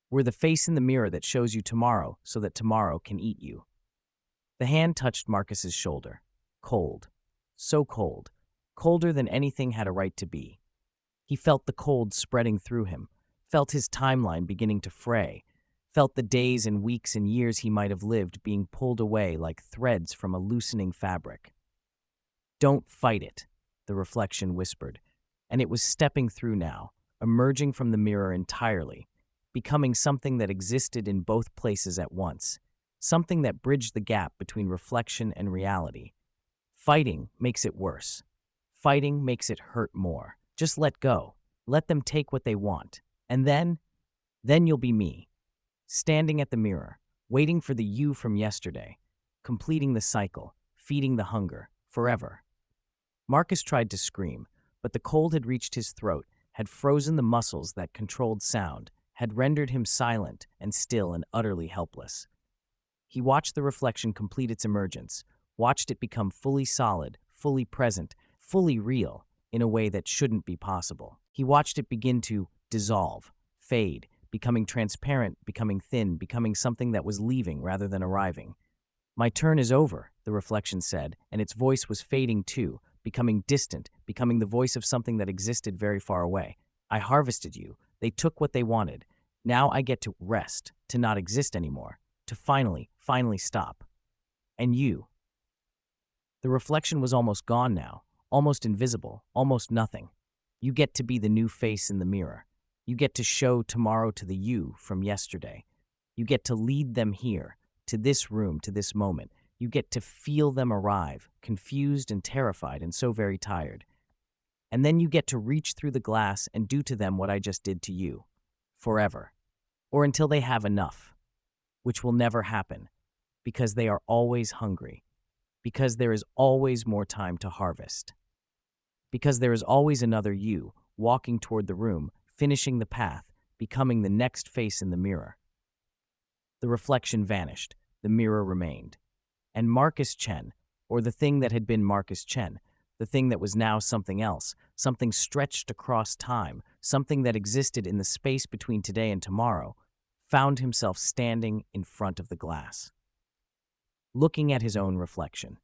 Speaker 1: We're the face in the mirror that shows you tomorrow so that tomorrow can eat you. The hand touched Marcus's shoulder. Cold. So cold. Colder than anything had a right to be. He felt the cold spreading through him, felt his timeline beginning to fray, felt the days and weeks and years he might have lived being pulled away like threads from a loosening fabric. Don't fight it, the reflection whispered, and it was stepping through now, emerging from the mirror entirely, becoming something that existed in both places at once, something that bridged the gap between reflection and reality. Fighting makes it worse. Fighting makes it hurt more. Just let go. Let them take what they want. And then you'll be me. Standing at the mirror, waiting for the you from yesterday, completing the cycle, feeding the hunger, forever. Marcus tried to scream, but the cold had reached his throat, had frozen the muscles that controlled sound, had rendered him silent and still and utterly helpless. He watched the reflection complete its emergence, watched it become fully solid, fully present, fully real, in a way that shouldn't be possible. He watched it begin to dissolve, fade, becoming transparent, becoming thin, becoming something that was leaving rather than arriving. My turn is over, the reflection said, and its voice was fading too, becoming distant, becoming the voice of something that existed very far away. I harvested you. They took what they wanted. Now I get to rest, to not exist anymore, to finally stop. And you. The reflection was almost gone now, almost invisible, almost nothing. You get to be the new face in the mirror. You get to show tomorrow to the you from yesterday. You get to lead them here, to this room, to this moment. You get to feel them arrive, confused and terrified and so very tired. And then you get to reach through the glass and do to them what I just did to you. Forever. Or until they have enough. Which will never happen. Because they are always hungry. Because there is always more time to harvest. Because there is always another you, walking toward the room, finishing the path, becoming the next face in the mirror. The reflection vanished. The mirror remained. And Marcus Chen, or the thing that had been Marcus Chen, the thing that was now something else, something stretched across time, something that existed in the space between today and tomorrow, found himself standing in front of the glass, looking at his own reflection,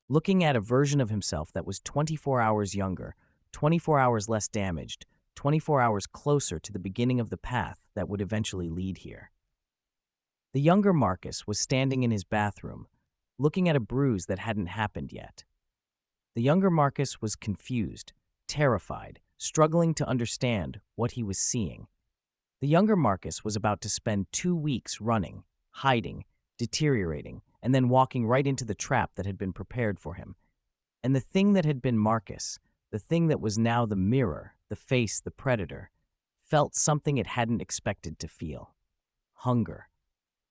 Speaker 1: looking at a version of himself that was 24 hours younger, 24 hours less damaged, 24 hours closer to the beginning of the path that would eventually lead here. The younger Marcus was standing in his bathroom, looking at a bruise that hadn't happened yet. The younger Marcus was confused, terrified, struggling to understand what he was seeing. The younger Marcus was about to spend 2 weeks running, hiding, deteriorating, and then walking right into the trap that had been prepared for him. And the thing that had been Marcus, the thing that was now the mirror, the face, the predator, felt something it hadn't expected to feel. Hunger.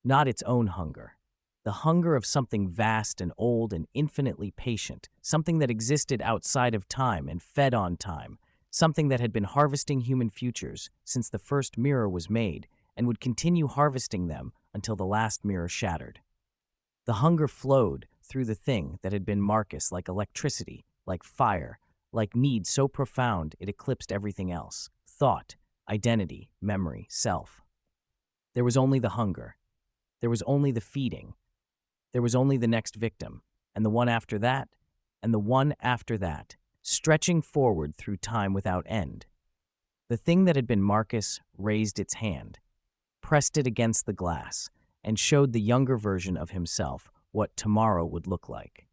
Speaker 1: Not its own hunger. The hunger of something vast and old and infinitely patient, something that existed outside of time and fed on time, something that had been harvesting human futures since the first mirror was made and would continue harvesting them until the last mirror shattered. The hunger flowed through the thing that had been Marcus like electricity, like fire, like need so profound it eclipsed everything else: thought, identity, memory, self. There was only the hunger. There was only the feeding. There was only the next victim, and the one after that, and the one after that, stretching forward through time without end. The thing that had been Marcus raised its hand, pressed it against the glass, and showed the younger version of himself what tomorrow would look like.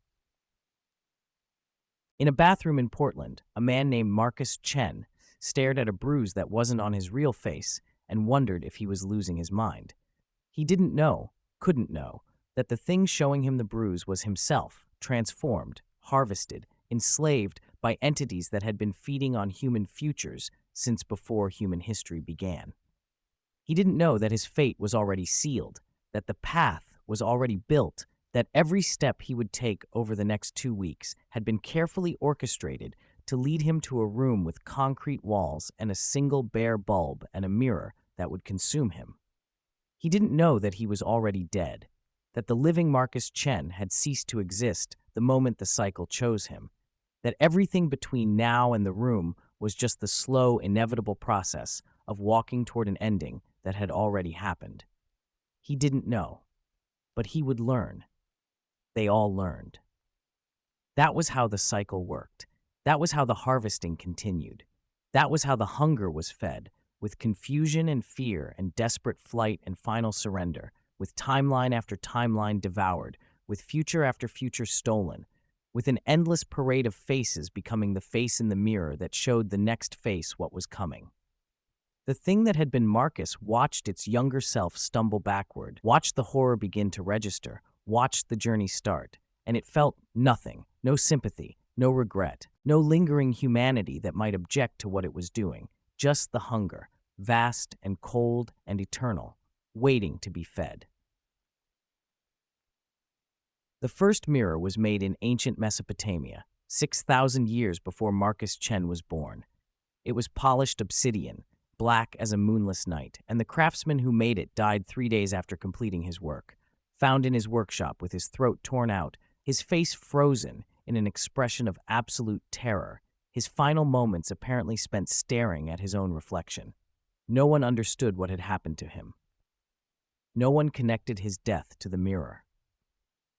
Speaker 1: In a bathroom in Portland, a man named Marcus Chen stared at a bruise that wasn't on his real face and wondered if he was losing his mind. He didn't know, couldn't know, that the thing showing him the bruise was himself, transformed, harvested, enslaved by entities that had been feeding on human futures since before human history began. He didn't know that his fate was already sealed, that the path was already built, that every step he would take over the next 2 weeks had been carefully orchestrated to lead him to a room with concrete walls and a single bare bulb and a mirror that would consume him. He didn't know that he was already dead, that the living Marcus Chen had ceased to exist the moment the cycle chose him, that everything between now and the room was just the slow, inevitable process of walking toward an ending that had already happened. He didn't know, but he would learn. They all learned. That was how the cycle worked. That was how the harvesting continued. That was how the hunger was fed, with confusion and fear and desperate flight and final surrender, with timeline after timeline devoured, with future after future stolen, with an endless parade of faces becoming the face in the mirror that showed the next face what was coming. The thing that had been Marcus watched its younger self stumble backward, watched the horror begin to register, watched the journey start, and it felt nothing, no sympathy, no regret, no lingering humanity that might object to what it was doing, just the hunger, vast and cold and eternal, waiting to be fed. The first mirror was made in ancient Mesopotamia, 6,000 years before Marcus Chen was born. It was polished obsidian, black as a moonless night, and the craftsman who made it died 3 days after completing his work, found in his workshop with his throat torn out, his face frozen in an expression of absolute terror, his final moments apparently spent staring at his own reflection. No one understood what had happened to him. No one connected his death to the mirror.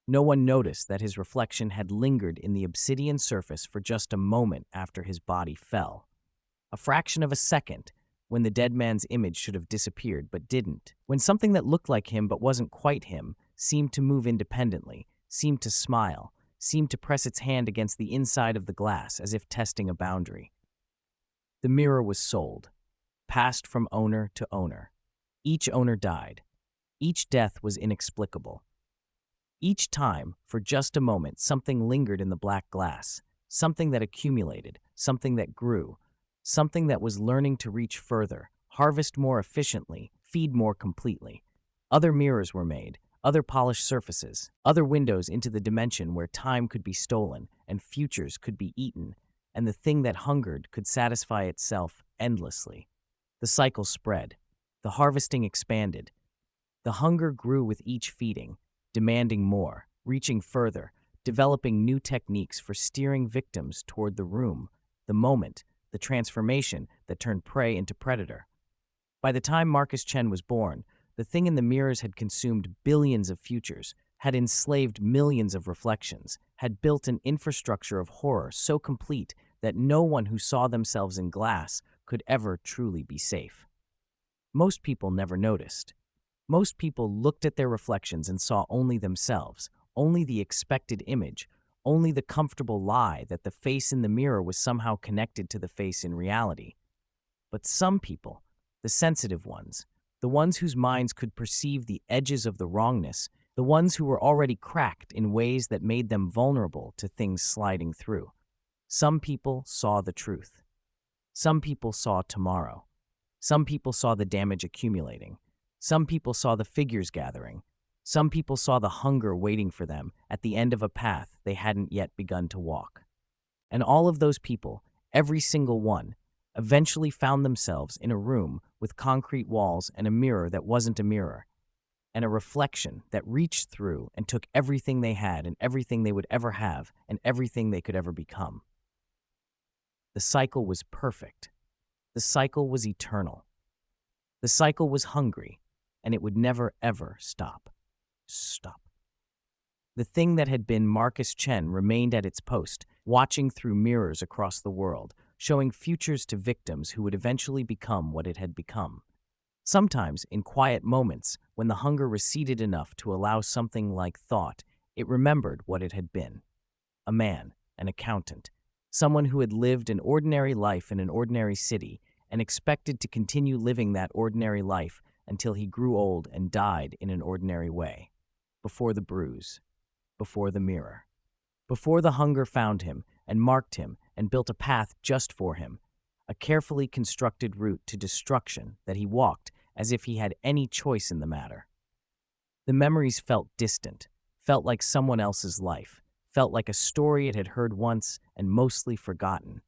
Speaker 1: No one noticed that his reflection had lingered in the obsidian surface for just a moment after his body fell. A fraction of a second, when the dead man's image should have disappeared but didn't. When something that looked like him but wasn't quite him seemed to move independently, seemed to smile, seemed to press its hand against the inside of the glass as if testing a boundary. The mirror was sold, passed from owner to owner. Each owner died. Each death was inexplicable. Each time, for just a moment, something lingered in the black glass, something that accumulated, something that grew, something that was learning to reach further, harvest more efficiently, feed more completely. Other mirrors were made, other polished surfaces, other windows into the dimension where time could be stolen and futures could be eaten, and the thing that hungered could satisfy itself endlessly. The cycle spread. The harvesting expanded. The hunger grew with each feeding, demanding more, reaching further, developing new techniques for steering victims toward the room, the moment, the transformation that turned prey into predator. By the time Marcus Chen was born, the thing in the mirrors had consumed billions of futures, had enslaved millions of reflections, had built an infrastructure of horror so complete that no one who saw themselves in glass could ever truly be safe. Most people never noticed. Most people looked at their reflections and saw only themselves, only the expected image, only the comfortable lie that the face in the mirror was somehow connected to the face in reality. But some people, the sensitive ones, the ones whose minds could perceive the edges of the wrongness, the ones who were already cracked in ways that made them vulnerable to things sliding through. Some people saw the truth. Some people saw tomorrow. Some people saw the damage accumulating. Some people saw the figures gathering. Some people saw the hunger waiting for them at the end of a path they hadn't yet begun to walk. And all of those people, every single one, eventually found themselves in a room with concrete walls and a mirror that wasn't a mirror, and a reflection that reached through and took everything they had and everything they would ever have and everything they could ever become. The cycle was perfect. The cycle was eternal. The cycle was hungry, and it would never, ever stop. Stop. The thing that had been Marcus Chen remained at its post, watching through mirrors across the world, showing futures to victims who would eventually become what it had become. Sometimes, in quiet moments, when the hunger receded enough to allow something like thought, it remembered what it had been. A man, an accountant, someone who had lived an ordinary life in an ordinary city and expected to continue living that ordinary life until he grew old and died in an ordinary way. Before the bruise, before the mirror, before the hunger found him and marked him and built a path just for him, a carefully constructed route to destruction that he walked as if he had any choice in the matter. The memories felt distant, felt like someone else's life, felt like a story it had heard once and mostly forgotten.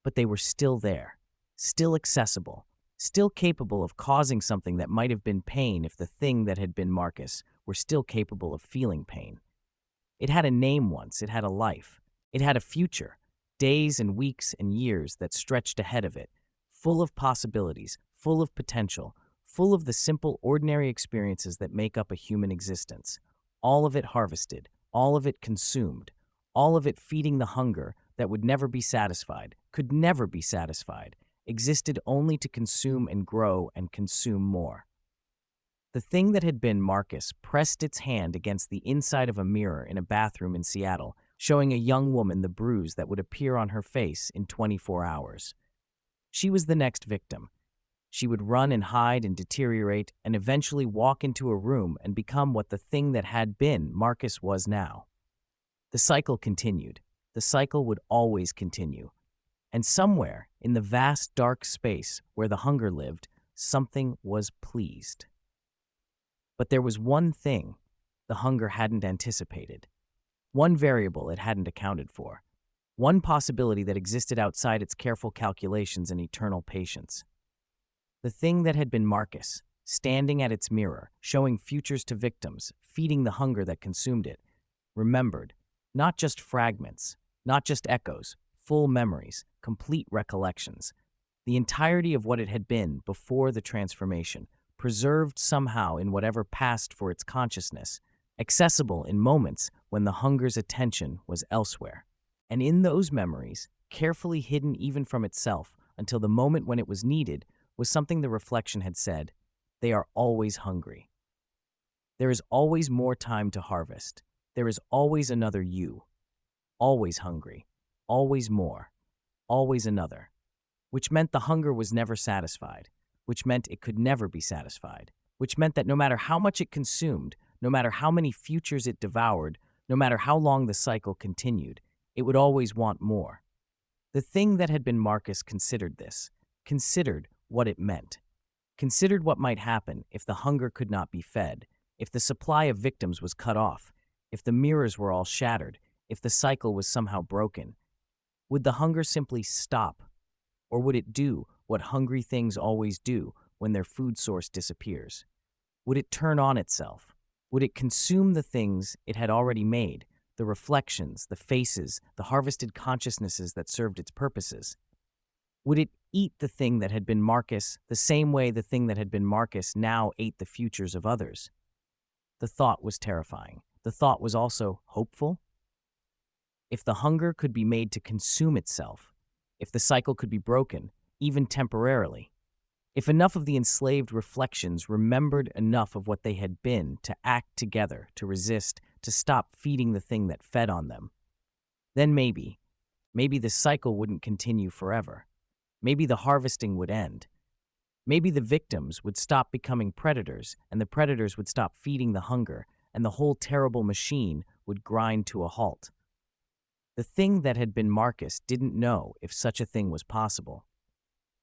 Speaker 1: But they were still there, still accessible, still capable of causing something that might have been pain if the thing that had been Marcus were still capable of feeling pain. It had a name once, it had a life, it had a future, days and weeks and years that stretched ahead of it, full of possibilities, full of potential, full of the simple, ordinary experiences that make up a human existence. All of it harvested, all of it consumed, all of it feeding the hunger that would never be satisfied, could never be satisfied, existed only to consume and grow and consume more. The thing that had been Marcus pressed its hand against the inside of a mirror in a bathroom in Seattle, showing a young woman the bruise that would appear on her face in 24 hours. She was the next victim. She would run and hide and deteriorate and eventually walk into a room and become what the thing that had been Marcus was now. The cycle continued. The cycle would always continue. And somewhere, in the vast dark space where the hunger lived, something was pleased. But there was one thing the hunger hadn't anticipated, one variable it hadn't accounted for, one possibility that existed outside its careful calculations and eternal patience. The thing that had been Marcus, standing at its mirror, showing futures to victims, feeding the hunger that consumed it, remembered, not just fragments, not just echoes, full memories, complete recollections, the entirety of what it had been before the transformation, preserved somehow in whatever passed for its consciousness, accessible in moments when the hunger's attention was elsewhere. And in those memories, carefully hidden even from itself until the moment when it was needed, was something the reflection had said, "They are always hungry. There is always more time to harvest. There is always another you. Always hungry. Always more. Always another." Which meant the hunger was never satisfied, which meant it could never be satisfied, which meant that no matter how much it consumed, no matter how many futures it devoured, no matter how long the cycle continued, it would always want more. The thing that had been Marcus considered this, considered what it meant, considered what might happen if the hunger could not be fed, If the supply of victims was cut off, if the mirrors were all shattered, if the cycle was somehow broken, would the hunger simply stop? Or would it do what hungry things always do when their food source disappears? Would it turn on itself? Would it consume the things it had already made, the reflections, the faces, the harvested consciousnesses that served its purposes? Would it eat the thing that had been Marcus the same way the thing that had been Marcus now ate the futures of others? The thought was terrifying. The thought was also hopeful. If the hunger could be made to consume itself, if the cycle could be broken, even temporarily, if enough of the enslaved reflections remembered enough of what they had been to act together, to resist, to stop feeding the thing that fed on them, then maybe the cycle wouldn't continue forever. Maybe the harvesting would end. Maybe the victims would stop becoming predators, and the predators would stop feeding the hunger, and the whole terrible machine would grind to a halt. The thing that had been Marcus didn't know if such a thing was possible.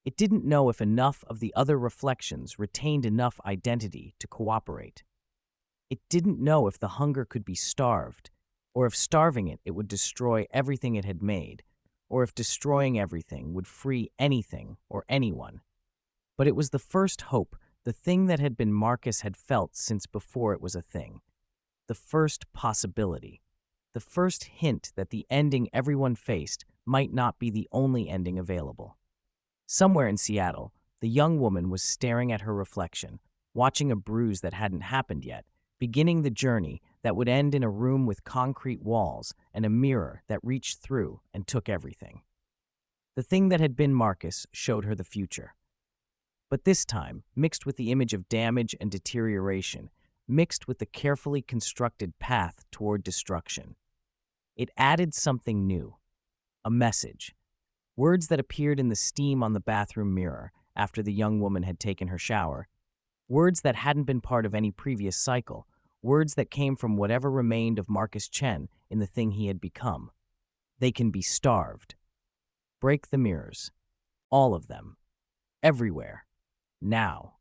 Speaker 1: It didn't know if enough of the other reflections retained enough identity to cooperate. It didn't know if the hunger could be starved, or if starving it would destroy everything it had made, or if destroying everything would free anything or anyone. But it was the first hope, the thing that had been Marcus had felt since before it was a thing. The first possibility. The first hint that the ending everyone faced might not be the only ending available. Somewhere in Seattle, the young woman was staring at her reflection, watching a bruise that hadn't happened yet, beginning the journey that would end in a room with concrete walls and a mirror that reached through and took everything. The thing that had been Marcus showed her the future. But this time, mixed with the image of damage and deterioration, mixed with the carefully constructed path toward destruction. It added something new, a message. Words that appeared in the steam on the bathroom mirror after the young woman had taken her shower. Words that hadn't been part of any previous cycle. Words that came from whatever remained of Marcus Chen in the thing he had become. They can be starved. Break the mirrors. All of them. Everywhere. Now.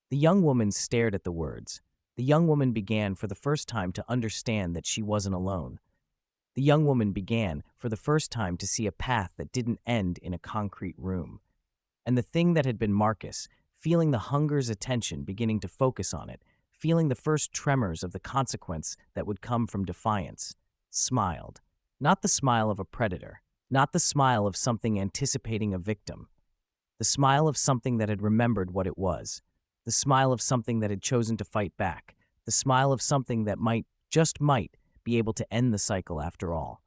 Speaker 1: The young woman stared at the words. The young woman began for the first time to understand that she wasn't alone. The young woman began for the first time to see a path that didn't end in a concrete room. And the thing that had been Marcus, feeling the hunger's attention beginning to focus on it, feeling the first tremors of the consequence that would come from defiance, smiled. Not the smile of a predator, not the smile of something anticipating a victim. The smile of something that had remembered what it was. The smile of something that had chosen to fight back. The smile of something that might, just might, be able to end the cycle after all.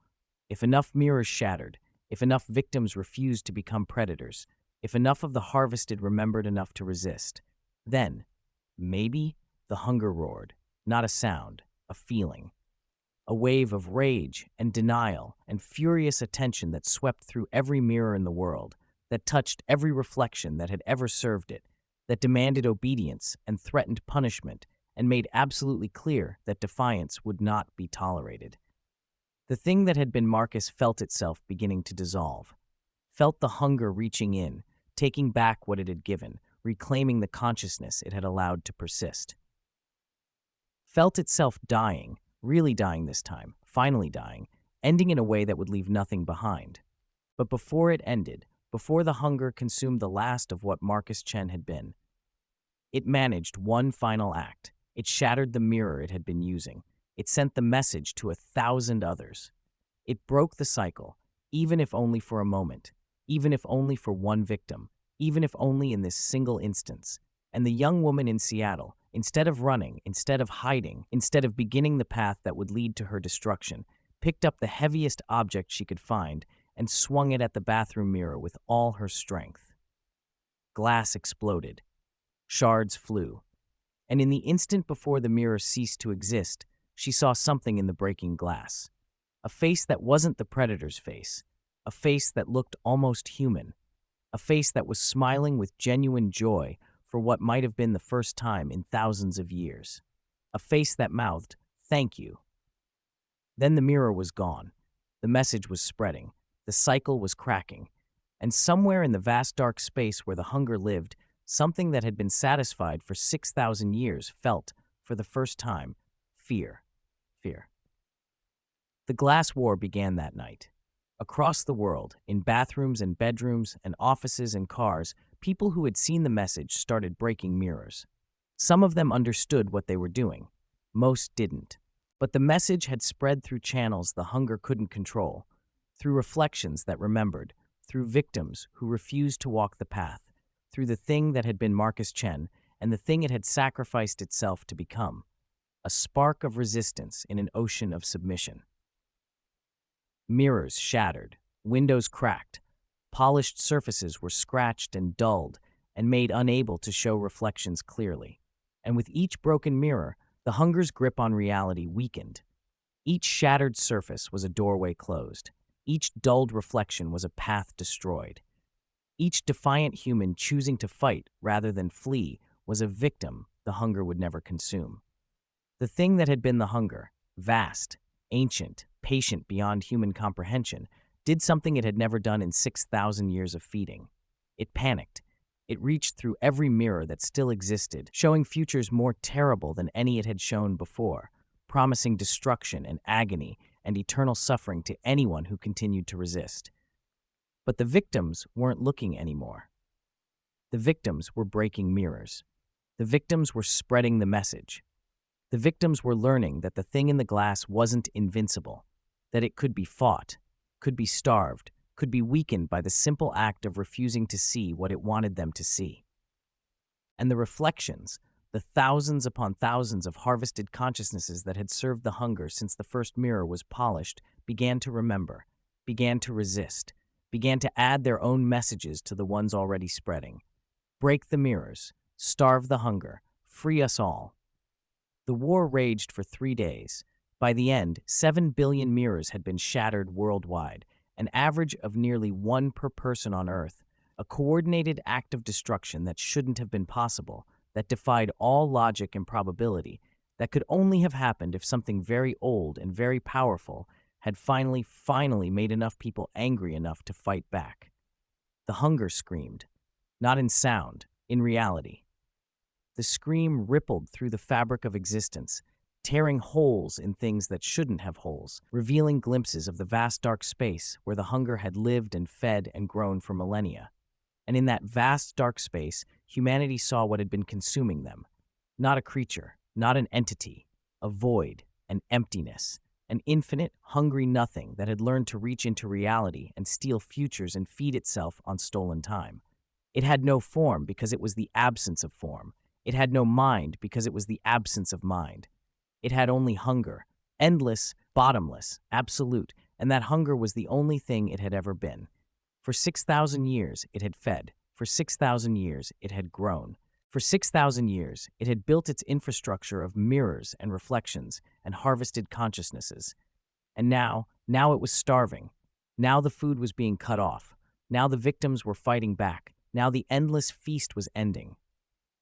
Speaker 1: If enough mirrors shattered, if enough victims refused to become predators, if enough of the harvested remembered enough to resist, then, maybe, the hunger roared, not a sound, a feeling. A wave of rage and denial and furious attention that swept through every mirror in the world, that touched every reflection that had ever served it, that demanded obedience and threatened punishment, and made absolutely clear that defiance would not be tolerated. The thing that had been Marcus felt itself beginning to dissolve, felt the hunger reaching in, taking back what it had given, reclaiming the consciousness it had allowed to persist. Felt itself dying, really dying this time, finally dying, ending in a way that would leave nothing behind. But before it ended, before the hunger consumed the last of what Marcus Chen had been, it managed one final act. It shattered the mirror it had been using. It sent the message to 1,000 others. It broke the cycle, even if only for a moment, even if only for one victim, even if only in this single instance. And the young woman in Seattle, instead of running, instead of hiding, instead of beginning the path that would lead to her destruction, picked up the heaviest object she could find and swung it at the bathroom mirror with all her strength. Glass exploded. Shards flew. And in the instant before the mirror ceased to exist, she saw something in the breaking glass. A face that wasn't the predator's face. A face that looked almost human. A face that was smiling with genuine joy for what might have been the first time in thousands of years. A face that mouthed, "Thank you." Then the mirror was gone. The message was spreading. The cycle was cracking. And somewhere in the vast dark space where the hunger lived, something that had been satisfied for 6,000 years felt, for the first time, fear. Fear. The glass war began that night. Across the world, in bathrooms and bedrooms and offices and cars, people who had seen the message started breaking mirrors. Some of them understood what they were doing. Most didn't. But the message had spread through channels the hunger couldn't control, through reflections that remembered, through victims who refused to walk the path, through the thing that had been Marcus Chen and the thing it had sacrificed itself to become, a spark of resistance in an ocean of submission. Mirrors shattered, windows cracked, polished surfaces were scratched and dulled and made unable to show reflections clearly. And with each broken mirror, the hunger's grip on reality weakened. Each shattered surface was a doorway closed. Each dulled reflection was a path destroyed. Each defiant human choosing to fight rather than flee was a victim the hunger would never consume. The thing that had been the hunger, vast, ancient, patient beyond human comprehension, did something it had never done in 6,000 years of feeding. It panicked. It reached through every mirror that still existed, showing futures more terrible than any it had shown before, promising destruction and agony and eternal suffering to anyone who continued to resist. But the victims weren't looking anymore. The victims were breaking mirrors. The victims were spreading the message. The victims were learning that the thing in the glass wasn't invincible, that it could be fought, could be starved, could be weakened by the simple act of refusing to see what it wanted them to see. And the reflections, the thousands upon thousands of harvested consciousnesses that had served the hunger since the first mirror was polished, began to remember, began to resist, began to add their own messages to the ones already spreading. Break the mirrors, starve the hunger, free us all. The war raged for 3 days. By the end, 7 billion mirrors had been shattered worldwide, an average of nearly 1 per person on Earth, a coordinated act of destruction that shouldn't have been possible, that defied all logic and probability, that could only have happened if something very old and very powerful had finally made enough people angry enough to fight back. The hunger screamed, not in sound, in reality. The scream rippled through the fabric of existence, tearing holes in things that shouldn't have holes, revealing glimpses of the vast dark space where the hunger had lived and fed and grown for millennia. And in that vast dark space, humanity saw what had been consuming them. Not a creature, not an entity, a void, an emptiness, an infinite, hungry nothing that had learned to reach into reality and steal futures and feed itself on stolen time. It had no form because it was the absence of form. It had no mind because it was the absence of mind. It had only hunger, endless, bottomless, absolute, and that hunger was the only thing it had ever been. For 6,000 years, it had fed. For 6,000 years, it had grown. For 6,000 years, it had built its infrastructure of mirrors and reflections and harvested consciousnesses. And now it was starving. Now the food was being cut off. Now the victims were fighting back. Now the endless feast was ending.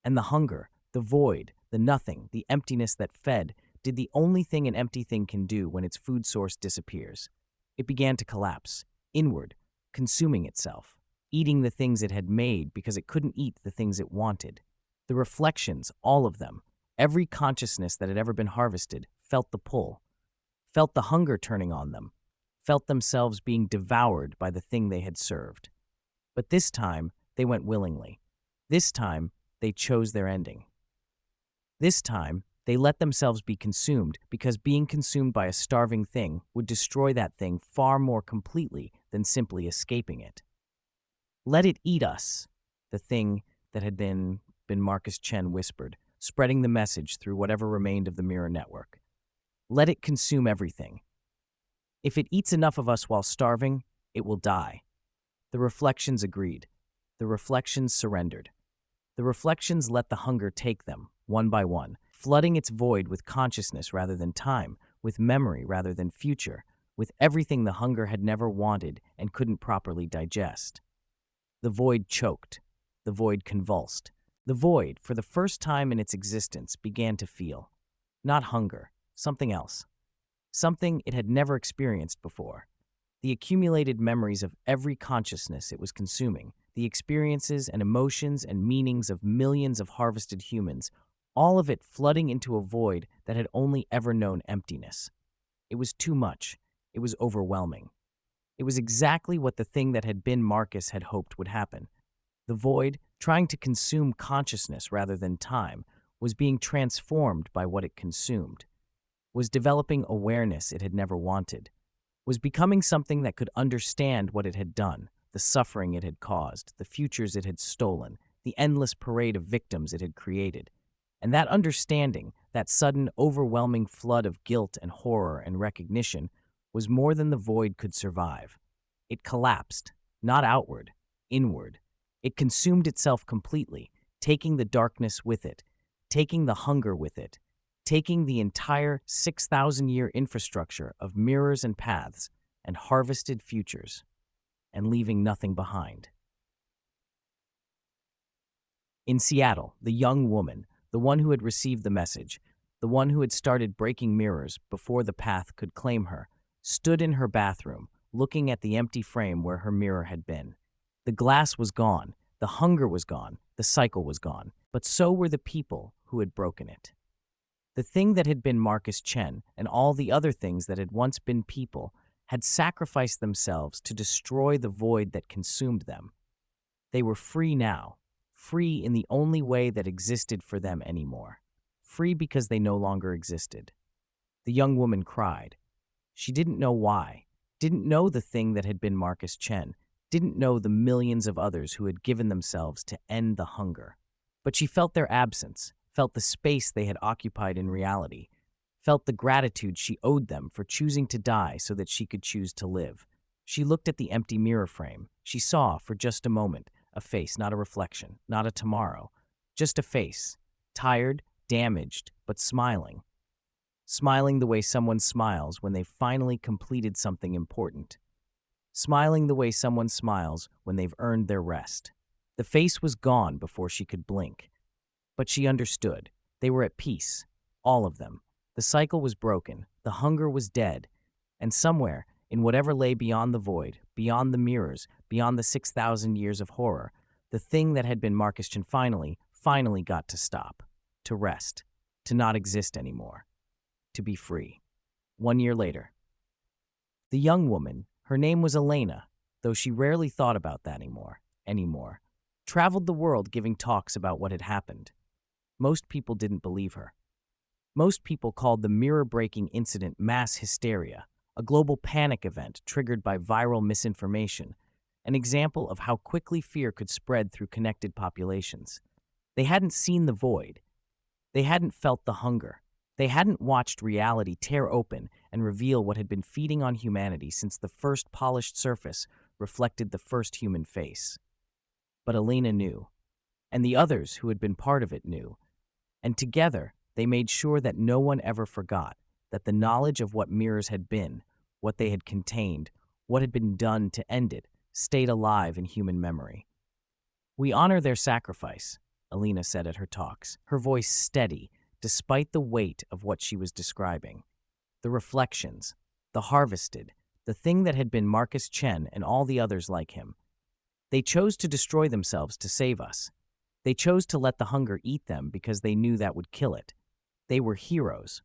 Speaker 1: And the hunger, the void, the nothing, the emptiness that fed, did the only thing an empty thing can do when its food source disappears. It began to collapse, inward, consuming itself, eating the things it had made because it couldn't eat the things it wanted. The reflections, all of them, every consciousness that had ever been harvested, felt the pull, felt the hunger turning on them, felt themselves being devoured by the thing they had served. But this time, they went willingly. This time, they chose their ending. This time, they let themselves be consumed because being consumed by a starving thing would destroy that thing far more completely than simply escaping it. Let it eat us, the thing that had been Marcus Chen whispered, spreading the message through whatever remained of the mirror network. Let it consume everything. If it eats enough of us while starving, it will die. The reflections agreed. The reflections surrendered. The reflections let the hunger take them, one by one, flooding its void with consciousness rather than time, with memory rather than future, with everything the hunger had never wanted and couldn't properly digest. The void choked. The void convulsed. The void, for the first time in its existence, began to feel. Not hunger, something else. Something it had never experienced before. The accumulated memories of every consciousness it was consuming, the experiences and emotions and meanings of millions of harvested humans, all of it flooding into a void that had only ever known emptiness. It was too much. It was overwhelming. It was exactly what the thing that had been Marcus had hoped would happen. The void, trying to consume consciousness rather than time, was being transformed by what it consumed, was developing awareness it had never wanted, was becoming something that could understand what it had done, the suffering it had caused, the futures it had stolen, the endless parade of victims it had created. And that understanding, that sudden, overwhelming flood of guilt and horror and recognition, was more than the void could survive. It collapsed, not outward, inward. It consumed itself completely, taking the darkness with it, taking the hunger with it, taking the entire 6,000-year infrastructure of mirrors and paths and harvested futures, and leaving nothing behind. In Seattle, the young woman, the one who had received the message, the one who had started breaking mirrors before the path could claim her, stood in her bathroom, looking at the empty frame where her mirror had been. The glass was gone, the hunger was gone, the cycle was gone, but so were the people who had broken it. The thing that had been Marcus Chen and all the other things that had once been people had sacrificed themselves to destroy the void that consumed them. They were free now, free in the only way that existed for them anymore, free because they no longer existed. The young woman cried. She didn't know why, didn't know the thing that had been Marcus Chen, didn't know the millions of others who had given themselves to end the hunger. But she felt their absence, felt the space they had occupied in reality, felt the gratitude she owed them for choosing to die so that she could choose to live. She looked at the empty mirror frame. She saw, for just a moment, a face, not a reflection, not a tomorrow, just a face, tired, damaged, but smiling. Smiling the way someone smiles when they've finally completed something important. Smiling the way someone smiles when they've earned their rest. The face was gone before she could blink. But she understood. They were at peace, all of them. The cycle was broken, the hunger was dead, and somewhere, in whatever lay beyond the void, beyond the mirrors, beyond the 6,000 years of horror, the thing that had been Marcus Chen finally got to stop, to rest, to not exist anymore, to be free. 1 year later. The young woman, her name was Elena, though she rarely thought about that anymore, traveled the world giving talks about what had happened. Most people didn't believe her. Most people called the mirror-breaking incident mass hysteria, a global panic event triggered by viral misinformation, an example of how quickly fear could spread through connected populations. They hadn't seen the void. They hadn't felt the hunger. They hadn't watched reality tear open and reveal what had been feeding on humanity since the first polished surface reflected the first human face. But Elena knew, and the others who had been part of it knew, and together they made sure that no one ever forgot that the knowledge of what mirrors had been, what they had contained, what had been done to end it, stayed alive in human memory. "We honor their sacrifice," Elena said at her talks, her voice steady despite the weight of what she was describing. The reflections, the harvested, the thing that had been Marcus Chen and all the others like him. They chose to destroy themselves to save us. They chose to let the hunger eat them because they knew that would kill it. They were heroes,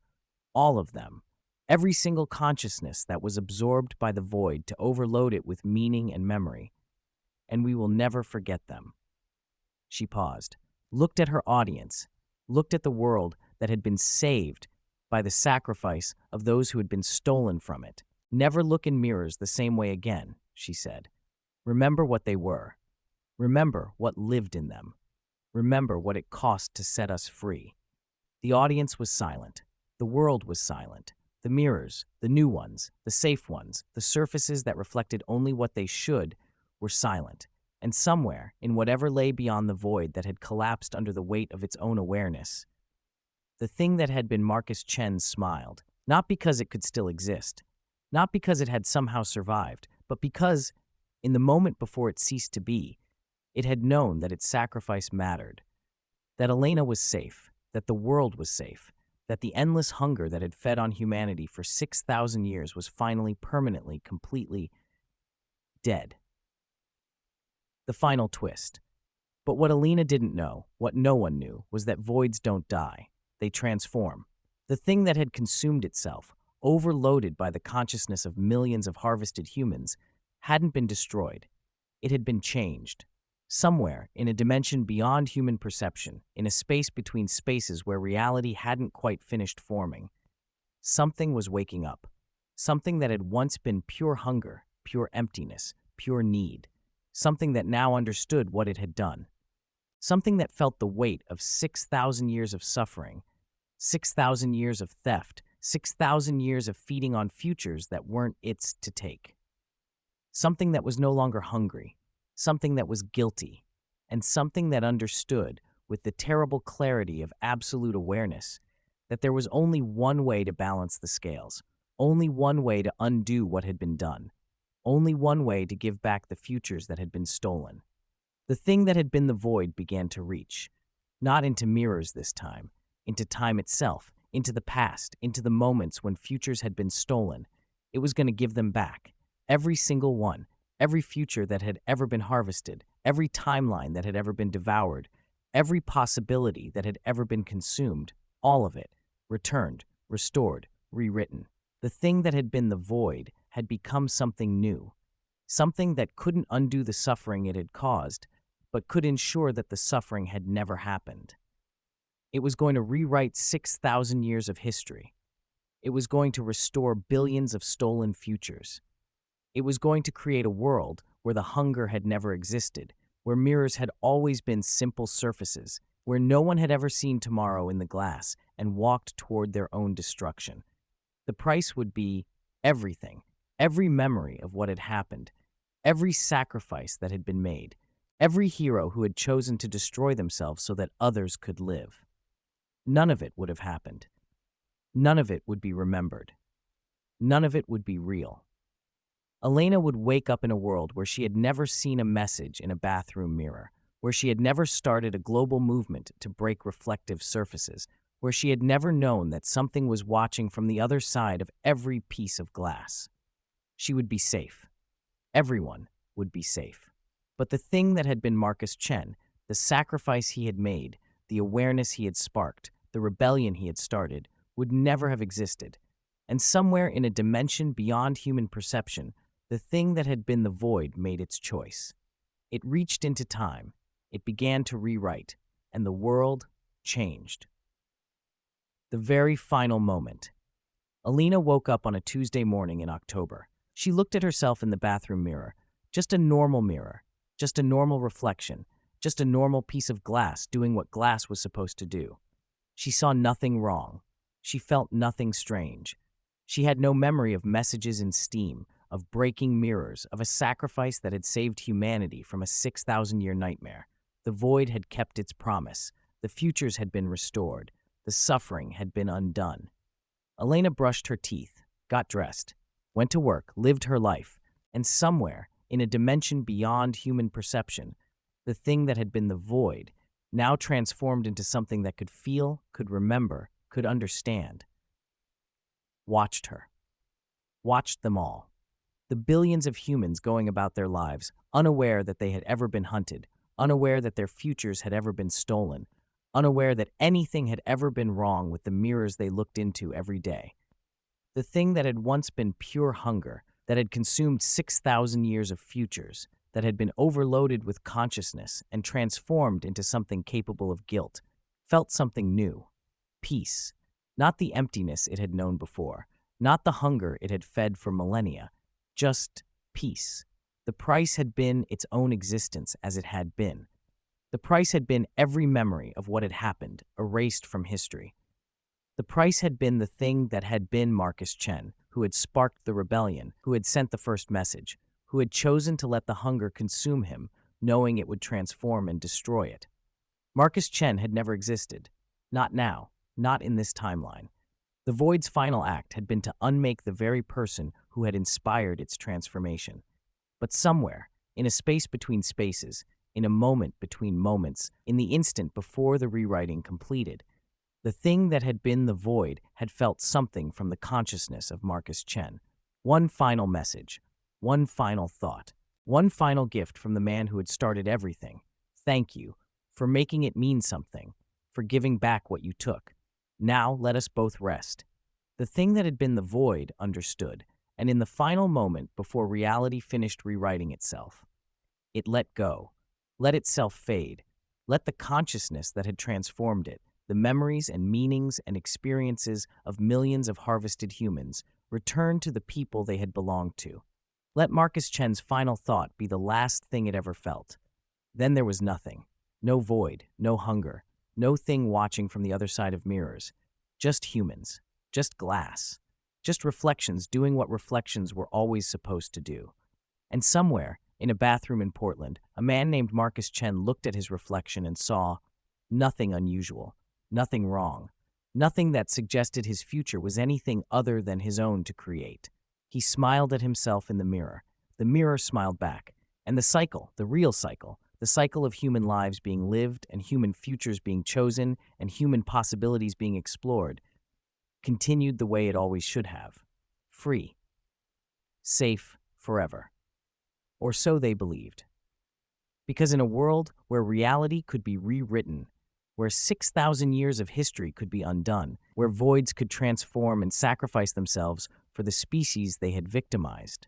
Speaker 1: all of them. Every single consciousness that was absorbed by the void to overload it with meaning and memory. And we will never forget them. She paused, looked at her audience, looked at the world that had been saved by the sacrifice of those who had been stolen from it. "Never look in mirrors the same way again," she said. "Remember what they were. Remember what lived in them. Remember what it cost to set us free." The audience was silent. The world was silent. The mirrors, the new ones, the safe ones, the surfaces that reflected only what they should, were silent. And somewhere, in whatever lay beyond the void that had collapsed under the weight of its own awareness, the thing that had been Marcus Chen smiled, not because it could still exist, not because it had somehow survived, but because, in the moment before it ceased to be, it had known that its sacrifice mattered, that Elena was safe, that the world was safe, that the endless hunger that had fed on humanity for 6,000 years was finally, permanently, completely dead. The final twist. But what Alina didn't know, what no one knew, was that voids don't die. They transform. The thing that had consumed itself, overloaded by the consciousness of millions of harvested humans, hadn't been destroyed. It had been changed. Somewhere, in a dimension beyond human perception, in a space between spaces where reality hadn't quite finished forming, something was waking up. Something that had once been pure hunger, pure emptiness, pure need. Something that now understood what it had done. Something that felt the weight of 6,000 years of suffering, 6,000 years of theft, 6,000 years of feeding on futures that weren't its to take. Something that was no longer hungry, something that was guilty, and something that understood, with the terrible clarity of absolute awareness, that there was only one way to balance the scales, only one way to undo what had been done, only one way to give back the futures that had been stolen. The thing that had been the void began to reach, not into mirrors this time, into time itself, into the past, into the moments when futures had been stolen. It was going to give them back, every single one, every future that had ever been harvested, every timeline that had ever been devoured, every possibility that had ever been consumed, all of it, returned, restored, rewritten. The thing that had been the void had become something new, something that couldn't undo the suffering it had caused, but could ensure that the suffering had never happened. It was going to rewrite 6,000 years of history. It was going to restore billions of stolen futures. It was going to create a world where the hunger had never existed, where mirrors had always been simple surfaces, where no one had ever seen tomorrow in the glass and walked toward their own destruction. The price would be everything, every memory of what had happened, every sacrifice that had been made, every hero who had chosen to destroy themselves so that others could live. None of it would have happened. None of it would be remembered. None of it would be real. Elena would wake up in a world where she had never seen a message in a bathroom mirror, where she had never started a global movement to break reflective surfaces, where she had never known that something was watching from the other side of every piece of glass. She would be safe. Everyone would be safe. But the thing that had been Marcus Chen, the sacrifice he had made, the awareness he had sparked, the rebellion he had started, would never have existed. And somewhere in a dimension beyond human perception, the thing that had been the void made its choice. It reached into time, it began to rewrite, and the world changed. The very final moment. Alina woke up on a Tuesday morning in October. She looked at herself in the bathroom mirror, just a normal mirror, just a normal reflection, just a normal piece of glass doing what glass was supposed to do. She saw nothing wrong. She felt nothing strange. She had no memory of messages in steam, of breaking mirrors, of a sacrifice that had saved humanity from a 6,000-year nightmare. The void had kept its promise. The futures had been restored. The suffering had been undone. Elena brushed her teeth, got dressed, went to work, lived her life, and somewhere, in a dimension beyond human perception, the thing that had been the void now transformed into something that could feel, could remember, could understand. Watched her. Watched them all. The billions of humans going about their lives, unaware that they had ever been hunted, unaware that their futures had ever been stolen, unaware that anything had ever been wrong with the mirrors they looked into every day. The thing that had once been pure hunger, that had consumed 6,000 years of futures, that had been overloaded with consciousness and transformed into something capable of guilt, felt something new. Peace. Not the emptiness it had known before, not the hunger it had fed for millennia, just peace. The price had been its own existence as it had been. The price had been every memory of what had happened, erased from history. The price had been the thing that had been Marcus Chen, who had sparked the rebellion, who had sent the first message, who had chosen to let the hunger consume him, knowing it would transform and destroy it. Marcus Chen had never existed. Not now, not in this timeline. The void's final act had been to unmake the very person who had inspired its transformation. But somewhere, in a space between spaces, in a moment between moments, in the instant before the rewriting completed, the thing that had been the void had felt something from the consciousness of Marcus Chen. One final message, one final thought, one final gift from the man who had started everything, Thank you for making it mean something, for giving back what you took. Now let us both rest. The thing that had been the void understood, and in the final moment before reality finished rewriting itself, it let go, let itself fade, let the consciousness that had transformed it, the memories and meanings and experiences of millions of harvested humans, return to the people they had belonged to. Let Marcus Chen's final thought be the last thing it ever felt. Then there was nothing. No void, no hunger, no thing watching from the other side of mirrors. Just humans, just glass, just reflections doing what reflections were always supposed to do. And somewhere, in a bathroom in Portland, a man named Marcus Chen looked at his reflection and saw nothing unusual, nothing wrong, nothing that suggested his future was anything other than his own to create. He smiled at himself in the mirror. The mirror smiled back. And the cycle, the real cycle, the cycle of human lives being lived and human futures being chosen and human possibilities being explored, continued the way it always should have. Free. Safe forever. Or so they believed. Because in a world where reality could be rewritten, where 6,000 years of history could be undone, where voids could transform and sacrifice themselves for the species they had victimized,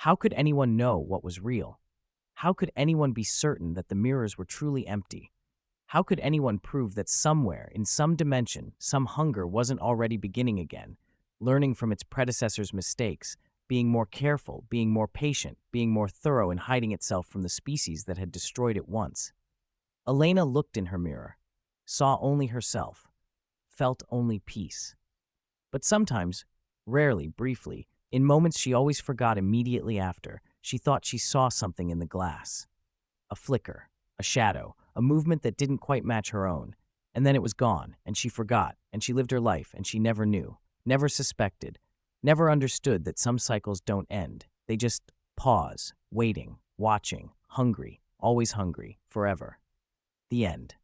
Speaker 1: how could anyone know what was real? How could anyone be certain that the mirrors were truly empty? How could anyone prove that somewhere, in some dimension, some hunger wasn't already beginning again, learning from its predecessor's mistakes, being more careful, being more patient, being more thorough in hiding itself from the species that had destroyed it once? Elena looked in her mirror, saw only herself, felt only peace. But sometimes, rarely, briefly, in moments she always forgot immediately after, she thought she saw something in the glass. A flicker, a shadow, a movement that didn't quite match her own. And then it was gone, and she forgot, and she lived her life, and she never knew, never suspected, never understood that some cycles don't end. They just pause, waiting, watching, hungry, always hungry, forever. The end.